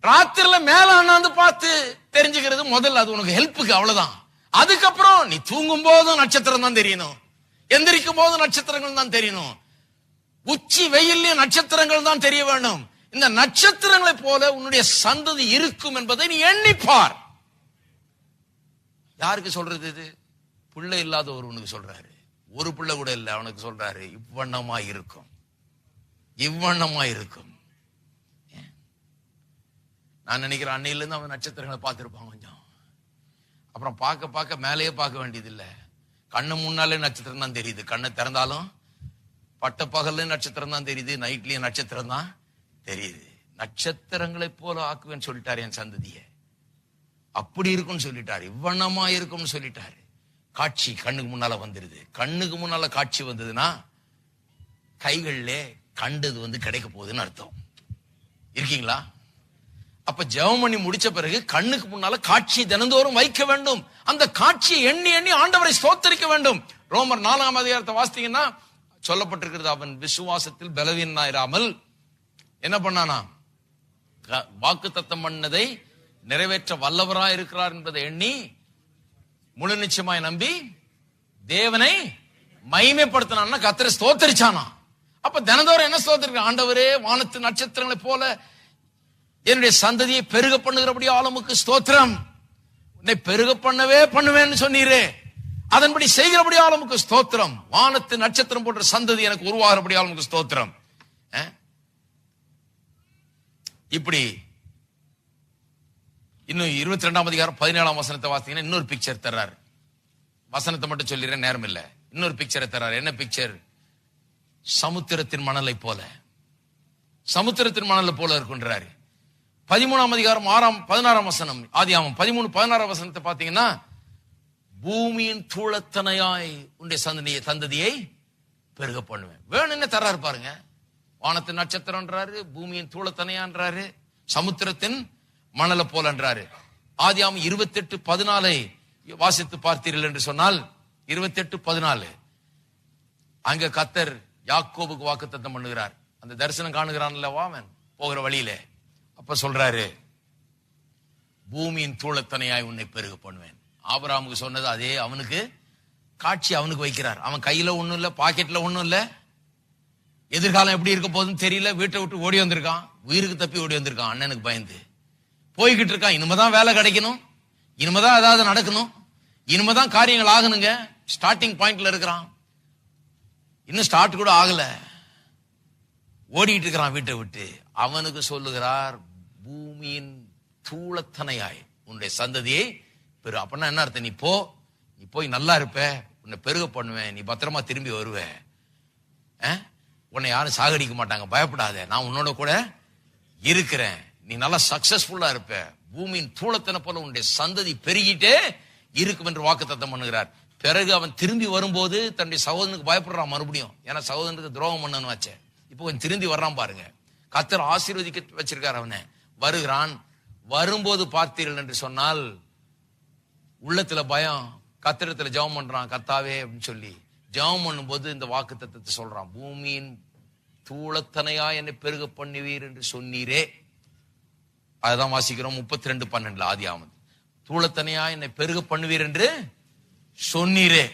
S1: ராத்திரில மேல அண்ணாந்து பார்த்து தெரிஞ்சுக்கிறது முதல்ல, அது உனக்கு ஹெல்ப்புக்கு, அவ்வளவுதான். அதுக்கப்புறம் நீ தூங்கும் போதும் நட்சத்திரம் தான் தெரியணும், எந்திரிக்கும் போதும் நட்சத்திரங்கள் தான் தெரியணும், உச்சி வெயில்லையும் நட்சத்திரங்கள் தான் தெரிய வேண்டும். இந்த நட்சத்திரங்களை போல உன்னுடைய சந்ததி இருக்கும் என்பதை நீ எண்ணிப்பார். யாருக்கு சொல்றது இது? பிள்ளை இல்லாத ஒருவனுக்கு சொல்றாரு. ஒரு பிள்ளை கூட இல்லை, அவனுக்கு சொல்றாரு, இவ்வண்ணமா இருக்கும், இவ்வண்ணமா இருக்கும். நான் நினைக்கிறேன் அன்னையில இருந்து அவன் நட்சத்திரங்களை பார்த்திருப்பான் கொஞ்சம். அப்புறம் பார்க்க பார்க்க மேலேயே பார்க்க வேண்டியது இல்லை, கண்ணு முன்னாலே நட்சத்திரம் தான் தெரியுது. கண்ணை திறந்தாலும் பட்ட பகல்ல நட்சத்திரம் தான் தெரியுது, நைட்லயும் நட்சத்திரம் தான் தெரியுது. நட்சத்திரங்களை போல ஆக்குவேன்னு சொல்லிட்டாரு என் சந்ததியை. அப்படி இருக்கும்னு சொல்லிட்டாரு, இவ்வண்ணமா இருக்கும்னு சொல்லிட்டாரு. காட்சி கண்ணுக்கு முன்னால வந்துருது. கண்ணுக்கு முன்னால காட்சி வந்ததுன்னா கைகள்ல கண்டது கிடைக்க போகுதுன்னு அர்த்தம். இருக்கீங்களா? அப்ப ஜெபம் பண்ணி முடிச்ச பிறகு கண்ணுக்கு முன்னால காட்சி தினந்தோறும் வைக்க வேண்டும். அந்த காட்சியை எண்ணி எண்ணி ஆண்டவரை ஸ்தோத்தரிக்க வேண்டும். ரோமர் 4ஆம் அதிகாரத்தை வாசித்தீங்கன்னா சொல்லப்பட்டிருக்கிறது, அவன் விசுவாசத்தில் பலவீனனாயிராமல் என்ன பண்ணானா, வாக்குத்தத்தம் பண்ணதை நிறைவேற்ற வல்லவராய் இருக்கிறார் என்பதை எண்ணி முழு நிச்சயமாய் நம்பி தேவனை மகிமைப்படுத்தினான்னா கர்த்தரை ஸ்தோத்தரிச்சானா. அப்ப தினந்தோறும் என்ன ஸ்தோத்திரிக்க, ஆண்டவரே வானத்து நட்சத்திரங்களை போல என்னுடைய சந்ததியை பெருக பண்ணுகிறபடி ஆளுமுக்கு ஸ்தோத்திரம். உன்னை பெருக பண்ணவே பண்ணுவேன்னு சொன்னீரே, அதன்படி செய்கிறபடி ஆளுமுக்கு ஸ்தோத்திரம். வானத்து நட்சத்திரம் போன்ற சந்ததி எனக்கு உருவாகிறபடி ஆளுமுக்கு ஸ்தோத்திரம். இப்படி இன்னும் 22ஆம் அதிகாரம் 17ஆம் வசனத்தை வாசித்தீங்கன்னா இன்னொரு பிக்சர் தர்றாரு. வசனத்தை மட்டும் சொல்லிடுறேன், நேரம் இல்ல. இன்னொரு பிக்சரை தர்றாரு. என்ன பிக்சர்? சமுத்திரத்தின் மணலை போல, சமுத்திரத்தின் மணலை போல இருக்குன்றாரு. 13ஆம் அதிகாரம் 16ஆம் வசனம், ஆதியாகமம் 13:16 வசனத்தை பாத்தீங்கன்னா, பூமியின் தூளத்தனையாய் உன்னுடைய சந்ததியை பெருக பண்ணுவேன். வேணும்னு தர்றாரு பாருங்க. வானத்தின் நட்சத்திரம்ன்றாரு, பூமியின் தூளத்தனையான்றாரு, சமுத்திரத்தின் மணலை போலன்றாரு. ஆதியாகமம் 28:14 வாசித்து பார்த்தீர்கள் என்று சொன்னால் 28:14 அங்க கர்த்தர் யாக்கோபுக்கு வாக்குத்தத்தம் பண்ணுகிறார். அந்த தரிசனம் காணுகிறான்ல அவன் போகிற வழியில. அப்ப சொல்றாரு, பூமியின் தூளத்தனையாய் உன்னை பெருக பண்ணுவேன். ஆபிரகாமுக்கு சொன்னது அதே அவனுக்கு காட்சி அவனுக்கு வைக்கிறார். அவன் கையில ஒண்ணும் இல்ல, பாக்கெட்ல ஒண்ணும் இல்ல, எதிர்காலம் எப்படி இருக்க போதுன்னு தெரியல. வீட்டை விட்டு ஓடி வந்திருக்கான், உயிருக்கு தப்பி ஓடி வந்திருக்கான். அண்ணனுக்கு பயந்து போய்கிட்டு இருக்கான். இனிமேதான் வேலை கிடைக்கணும், இனிமேதான் ஏதாவது நடக்கணும், இனிமேதான் காரியங்கள் ஆகணுங்க. ஸ்டார்டிங் பாயிண்ட்ல இருக்கிறான், இன்னும் ஸ்டார்ட் கூட ஆகல, ஓடிட்டு இருக்கிறான் வீட்டை விட்டு. அவனுக்கு சொல்லுகிறார், பூமியின் தூளத்தனையாய் உன்னுடைய சந்ததியை பெரு. அப்படின்னா என்ன அர்த்தம்? நீ போய் நல்லா இருப்ப, உன்னை பெருக பண்ணுவேன், நீ பத்திரமா திரும்பி வருவ, உன்னை யாரும் சாகடிக்க மாட்டாங்க, பயப்படாத, நான் உன்னோட கூட இருக்கிறேன், நீ நல்லா சக்சஸ்ஃபுல்லா இருப்ப, பூமியின் தூளத்தனை போல உன்னுடைய சந்ததி பெருகிட்டே இருக்கும் என்று வாக்குத்தத்தம் பண்ணுகிறார். பிறகு அவன் திரும்பி வரும்போது தன்னுடைய சகோதரனுக்கு பயப்படுறான் மறுபடியும். ஏன்னா சகோதரனுக்கு துரோகம் பண்ணனு வச்ச. இப்போ கொஞ்சம் திரும்பி வர்றான் பாருங்க. கர்த்தர் ஆசீர்வதிக்க வச்சிருக்காரு அவனை. வருகிறான். வரும்போது பார்த்தீர்கள் என்று சொன்னால் உள்ளத்துல பயம். கர்த்தரிடத்துல ஜெபம் பண்றான், கர்த்தாவே அப்படின்னு சொல்லி ஜெபம் பண்ணும் போது இந்த வாக்குத்தத்தத்தை சொல்றான், பூமியின் தூளத்தனையா என்னை பெருக பண்ணுவீர் என்று சொன்னீரே. அதுதான் வாசிக்கிறோம் 32:12 ஆதியாகமம். தூளத்தனையா என்னை பெருக பண்ணுவீர் என்று சொன்னீரே.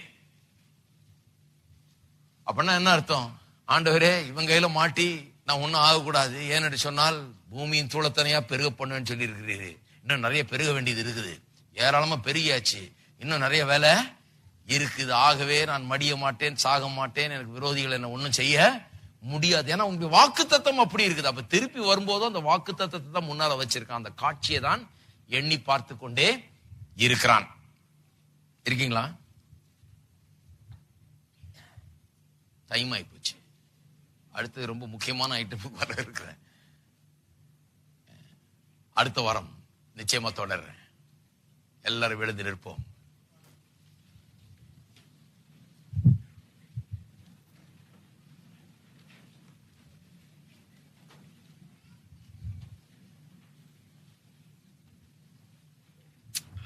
S1: அப்படின்னா என்ன அர்த்தம்? ஆண்டவரே இவன் கையில மாட்டி நான் ஒன்னும் ஆகக்கூடாது, ஏன்னு சொன்னால் பூமியின் தூளத்தனையா பெருக பண்ணுவேன்னு சொல்லி இருக்கிறீரு. இன்னும் நிறைய பெருக வேண்டியது இருக்குது, ஏராளமா பெருகியாச்சு, இன்னும் நிறைய வேலை இருக்குது. ஆகவே நான் மடிய மாட்டேன், சாக மாட்டேன், எனக்கு விரோதிகள் என்ன ஒன்னும் செய்ய முடியாது. ஏன்னா உங்க வாக்கு தத்தம் அப்படி இருக்குது. அப்ப திருப்பி வரும்போதும் அந்த வாக்கு தத்தத்தை தான் முன்னால வச்சிருக்கான். அந்த காட்சியை தான் எண்ணி பார்த்து கொண்டே இருக்கிறான். இருக்கீங்களா? டைம் ஆகி போச்சு. அடுத்து ரொம்ப முக்கியமான ஐட்டம் வர இருக்கிறேன். அடுத்த வாரம் நிச்சயமா தொடர்றேன். எல்லாரும் எழுந்து நிற்போம்.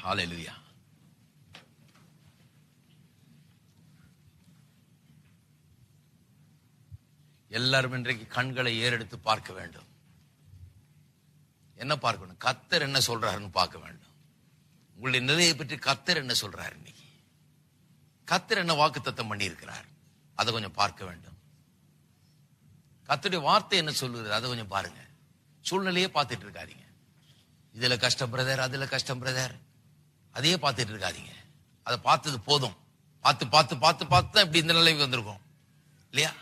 S1: ஹல்லேலூயா. எல்லாரும் இன்றைக்கு கண்களை ஏறெடுத்து பார்க்க வேண்டும். என்ன பார்க்கணும்? கர்த்தர் என்ன சொல்றாருன்னு பார்க்க வேண்டும். உங்களுடைய நிலையை பற்றி கர்த்தர் என்ன சொல்றாரு, இன்னைக்கு கர்த்தர் என்ன வாக்குத்தத்தம் பண்ணி இருக்கிறார், அதை கொஞ்சம் பார்க்க வேண்டும். கர்த்தருடைய வார்த்தை என்ன சொல்லுகிறது, அதை கொஞ்சம் பாருங்க. சூழ்நிலையே பார்த்துட்டு இருக்காதீங்க. இதுல கஷ்டம் பிரதர், அதுல கஷ்டம் பிரதர், அதையே பார்த்துட்டு இருக்காதீங்க. அதை பார்த்தது போதும். பார்த்து பார்த்து பார்த்து பார்த்து தான் இப்படி இந்த நிலைக்கு வந்திருக்கோம் இல்லையா?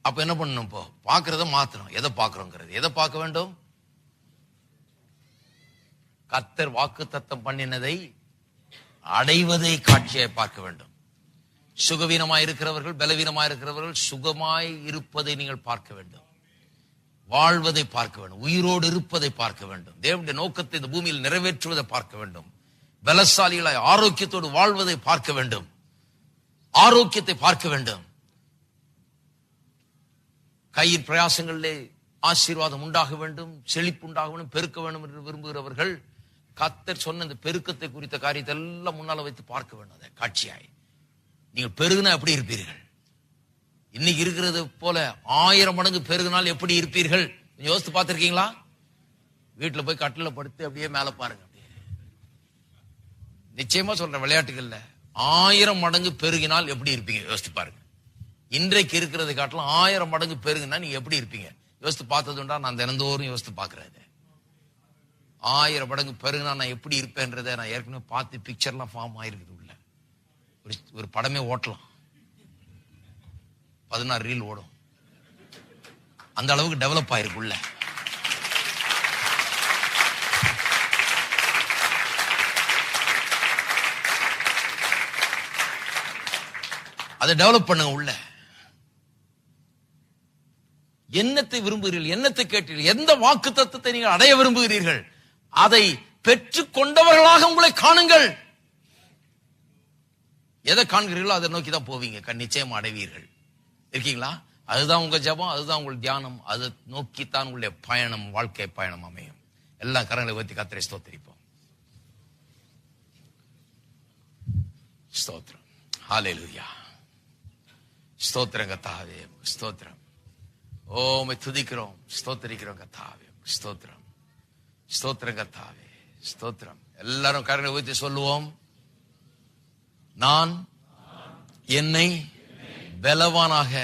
S1: அப்ப என்ன பண்ணணும்? இப்போ பார்க்கறத மாத்தணும். எதை பார்க்கிறோங்கிறது, எதை பார்க்க வேண்டும்? கர்த்தர் வாக்குத்தத்தம் பண்ணினதை அடைவதை காட்சியை பார்க்க வேண்டும். சுகவீனமாய் இருக்கிறவர்கள், பலவீனமாய் இருக்கிறவர்கள் சுகமாய் இருப்பதை நீங்கள் பார்க்க வேண்டும். வாழ்வதை பார்க்க வேண்டும். உயிரோடு இருப்பதை பார்க்க வேண்டும். தேவனுடைய நோக்கத்தை இந்த பூமியில் நிறைவேற்றுவதை பார்க்க வேண்டும். பலசாலிகளாய் ஆரோக்கியத்தோடு வாழ்வதை பார்க்க வேண்டும். ஆரோக்கியத்தை பார்க்க வேண்டும். கையின் பிரயாசங்களிலே ஆசீர்வாதம் உண்டாக வேண்டும், செழிப்பு உண்டாக வேண்டும், பெருக்க வேண்டும் என்று விரும்புகிறவர்கள் கர்த்தர் சொன்ன இந்த பெருக்கத்தை குறித்த காரியத்தை எல்லாம் முன்னால வைத்து பார்க்க வேண்டும். அதை காட்சியாய் நீங்கள் பெருகுனா எப்படி இருப்பீர்கள்? இன்னைக்கு இருக்கிறது போல 1000 மடங்கு பெருகினால் எப்படி இருப்பீர்கள்? யோசித்து பார்த்திருக்கீங்களா? வீட்டுல போய் கட்டில படுத்து அப்படியே மேல பாருங்க. அப்படியே நிச்சயமா சொல்றேன், விளையாட்டுகள்ல 1000 மடங்கு பெருகினால் எப்படி இருப்பீங்க யோசித்து பாருங்க. இன்றைக்கு இருக்கிறதை காட்டிலும் 1000 மடங்கு பெருகுனா நீங்க எப்படி இருப்பீங்க யோசித்து பார்த்தது உண்டா? நான் தினந்தோறும் யோசித்து பாக்குறது. 1000 மடங்கு பெருகுனா நான் எப்படி இருப்பேன்றதை நான் ஏற்கனவே பார்த்து பிக்சர்லாம் ஃபார்ம் ஆயிருக்குது. உள்ள ஒரு படமே ஓட்டலாம், 16 ரீல் ஓடும். அந்த அளவுக்கு டெவலப் ஆயிருக்கு உள்ள. அதை டெவலப் பண்ணுங்க உள்ள. என்னத்தை விரும்புகிறீர்கள்? என்னத்தை கேட்டீர்கள்? எந்த வாக்கு தத்துவத்தை நீங்கள் அடைய விரும்புகிறீர்கள்? அதை பெற்றுக் கொண்டவர்களாக உங்களை காணுங்கள். எதை காண்கிறீர்களோ அதை நோக்கி தான் போவீங்க. நிச்சயமா அடைவீர்கள். இருக்கீங்களா? அதுதான் உங்க ஜெபம், அதுதான் உங்கள் தியானம். அதை நோக்கித்தான் உங்களுடைய பயணம், வாழ்க்கை பயணம் அமையும். எல்லா கரங்களை உயர்த்தி கர்த்தரை ஸ்தோத்திரிப்போம். ஸ்தோத்திரம். ஹல்லேலூயா. ஸ்தோத்திரம் கர்த்தாவே, ஸ்தோத்திரம். உம்மை துதிக்கிறோம், ஸ்தோத்திரிக்கிறோம் கர்த்தாவே. ஸ்தோத்திரம், ஸ்தோத்திரம் கர்த்தாவே, ஸ்தோத்திரம். எல்லாரும் கரங்களை உயர்த்தி சொல்லுவோம். நான் என்னை பலவானாக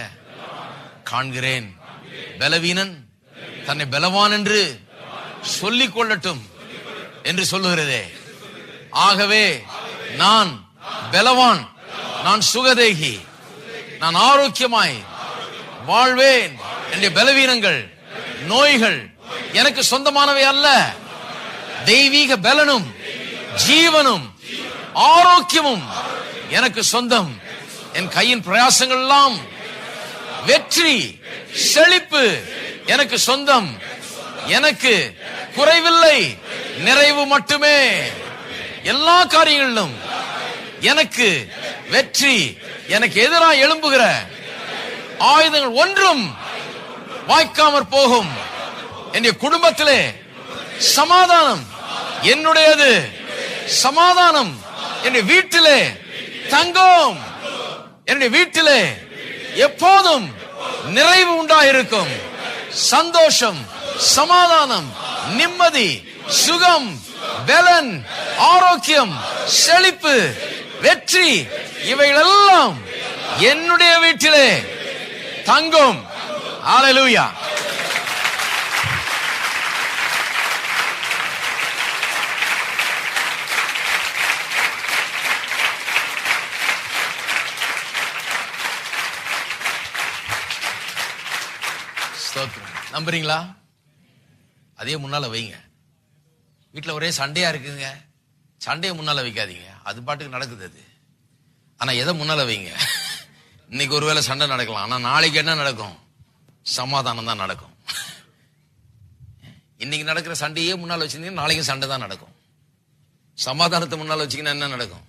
S1: காண்கிறேன். பலவீனன் தன்னை பலவான் என்று சொல்லிக் கொள்ளட்டும் என்று சொல்லுகிறதே. ஆகவே நான் பலவான், நான் சுகதேகி, நான் ஆரோக்கியமாய் வாழ்வேன். என்னுடைய பலவீனங்கள், நோய்கள் எனக்கு சொந்தமானவை அல்ல. தெய்வீக பலனும் ஜீவனும் ஆரோக்கியமும் எனக்கு சொந்தம். என் கையின் பிரயாசங்கள் எல்லாம் வெற்றி, செழிப்பு எனக்கு சொந்தம். எனக்கு குறைவில்லை, நிறைவு மட்டுமே. எல்லா காரியங்களிலும் எனக்கு வெற்றி. எனக்கு எதிராக எழும்புகிற ஆயுதங்கள் ஒன்றும் வாய்க்காமற் போகும். என்னுடைய குடும்பத்திலே சமாதானம் என்னுடையது. சமாதானம் என்னுடைய வீட்டிலே தங்கும். என்னுடைய வீட்டிலே எப்போதும் நிறைவு உண்டாயிருக்கும். சந்தோஷம், சமாதானம், நிம்மதி, சுகம், பலன், ஆரோக்கியம், செழிப்பு, வெற்றி இவைகளெல்லாம் என்னுடைய வீட்டிலே தங்கும். ஹல்லேலூயா. நம்புறீங்களா? அதே முன்னால வைங்க. வீட்டுல ஒரே சண்டையா இருக்குங்க, சண்டையை முன்னால வைக்காதீங்க. அது பாட்டுக்கு நடக்குது. அது ஆனா எதை முன்னால வைங்க. இன்னைக்கு ஒருவேளை சண்டை நடக்கலாம், ஆனா நாளைக்கு என்ன நடக்கும்? சமாதானம் தான் நடக்கும். இன்னைக்கு நடக்கிற சண்டையே முன்னால வச்சிருந்தீங்கன்னா நாளைக்கு சண்டை தான் நடக்கும். சமாதானத்தை முன்னால வச்சீங்கன்னா என்ன நடக்கும்?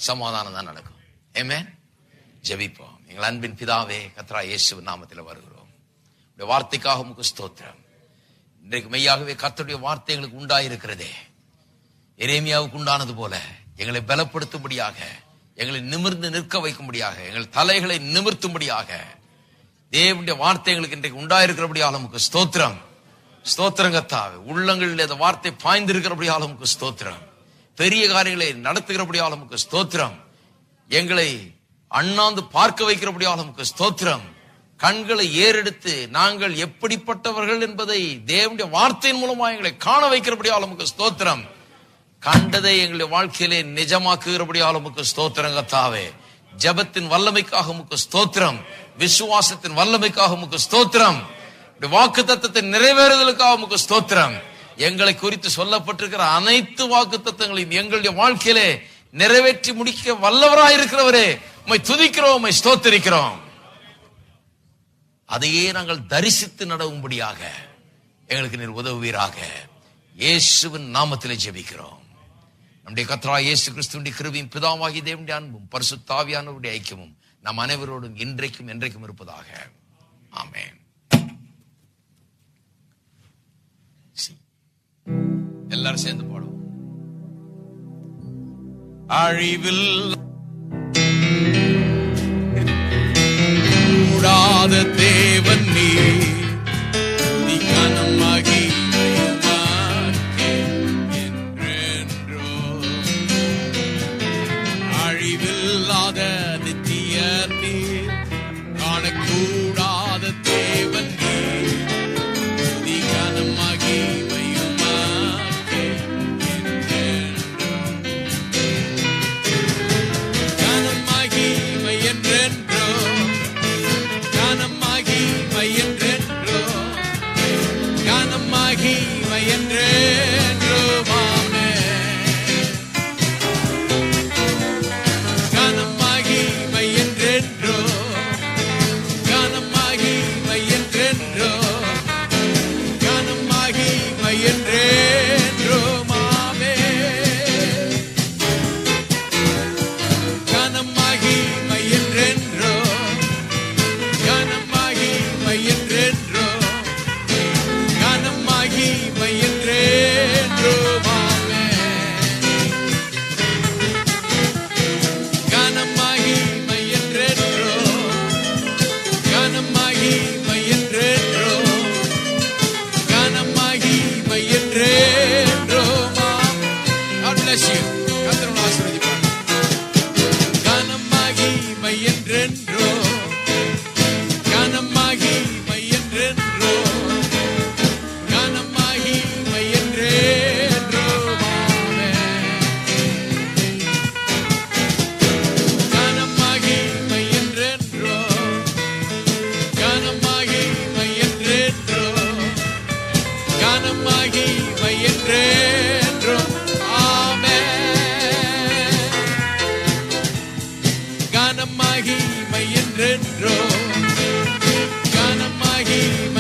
S1: சமாதானம் தான் நடக்கும். ஆமென். ஜெபிப்போம். எங்கள் அன்பின் பிதாவே, கர்த்தராகிய இயேசுவின் நாமத்தில் வருகிறோம். வார்த்தைக்காக உமக்கு ஸ்தோத்திரம். இன்றைக்கு மெய்யாகவே கர்த்தருடைய வார்த்தை எங்களுக்கு உண்டாயிருக்கிறதே, எரேமியாவுக்கு உண்டானது போல எங்களை பலப்படுத்தும்படியாக, எங்களை நிமிர்ந்து நிற்க வைக்கும்படியாக, எங்கள் தலைகளை நிமிர்த்தும்படியாக தேவனுடைய வார்த்தை எங்களுக்கு இன்றைக்கு உண்டாயிருக்கிறபடியால் உமக்கு ஸ்தோத்திரம். ஸ்தோத்திரம் கர்த்தாவே. உள்ளங்களில் அந்த வார்த்தை பாய்ந்திருக்கிறபடியால் உமக்கு ஸ்தோத்திரம். பெரிய காரியங்களை நடத்துகிறபடியால் உமக்கு ஸ்தோத்திரம். எங்களை அண்ணாந்து பார்க்க வைக்கிறபடியால் உமக்கு ஸ்தோத்திரம். கண்களை ஏறெடுத்து நாங்கள் எப்படிப்பட்டவர்கள் என்பதை தேவனுடைய வார்த்தையின் மூலமா எங்களை காண வைக்கிறபடியால் உமக்கு ஸ்தோத்திரம். கண்டதை எங்களுடைய வாழ்க்கையிலே நிஜமாக்குகிறபடியால் உமக்கு ஸ்தோத்திரம் கர்த்தாவே. ஜெபத்தின் வல்லமைக்காக உமக்கு ஸ்தோத்திரம். விசுவாசத்தின் வல்லமைக்காக உமக்கு ஸ்தோத்திரம். வாக்குத்தத்தத்தை நிறைவேறுதலுக்காக உமக்கு ஸ்தோத்திரம். எங்களை குறித்து சொல்லப்பட்டிருக்கிற அனைத்து வாக்குத்தத்தங்களையும் எங்களுடைய வாழ்க்கையிலே நிறைவேற்றி முடிக்க வல்லவராயிருக்கிறவரே, உம்மை துதிக்கிறோம், உம்மை ஸ்தோத்திரிக்கிறோம். அதையே நாங்கள் தரிசித்து நடவும்படியாக எங்களுக்கு நீர் உதவுவீராக. இயேசுவின் நாமத்திலே ஜெபிக்கிறோம் நம்முடைய கர்த்தராகிய இயேசு கிறிஸ்துவின் கிருபையும் பிதாவாகிய தேவனுடைய அன்பும் பரிசுத்த ஆவியானவருடைய ஐக்கியமும் நம் அனைவரோடும் இன்றைக்கும் என்றைக்கும் இருப்பதாக. ஆமென். எல்லாரும் சேர்ந்து பாடுவோம். அழிவில் கூடாத தேவன் நீ, துதி கனம் மகிமையுமாக்கே என்றென்றோ. அழிவில்லாத நித்திய நீர், காணக்கூடாத தேவன் நீர், துதி கனம் மகிமையுமாக்கே என்றென்றோ. கனம் மகிமை என்றென்றோ, கனம் மகிமை என்றென்றோ, கனம் மகிமை என்றென்றோ. ஆமென். கனம் மகிமை என்றென்றோ, கனம் மகிமை என்றென்றோ, கனம் மகிமை என்றென்றோ. ஆமென். கனம் மகிமை என்றென்றோ, கனம் மகிமை என்றென்றோ, கனம் மகிமை என்றென்றோ. ஆமென். கனம் மகிமை என்றென்றோ, கனம் மகிமை என்றென்றோ, கனம் மகிமை என்றென்றோ. God bless you. கர்த்தர் உங்களை ஆசீர்வதிப்பார். கனம் மகிமை என்றென்றோ, கனம் மகிமை என்றென்றோ, கனம் மகிமை என்றென்றோ. ஆமென். கனம் மகிமை என்றென்றோ, கனம் மகிமை என்றென்றோ, கனம் மகிமை என்றென்றோ. ஆமென். கனம் மகிமை என்றென்றோ, கனம் மகிமை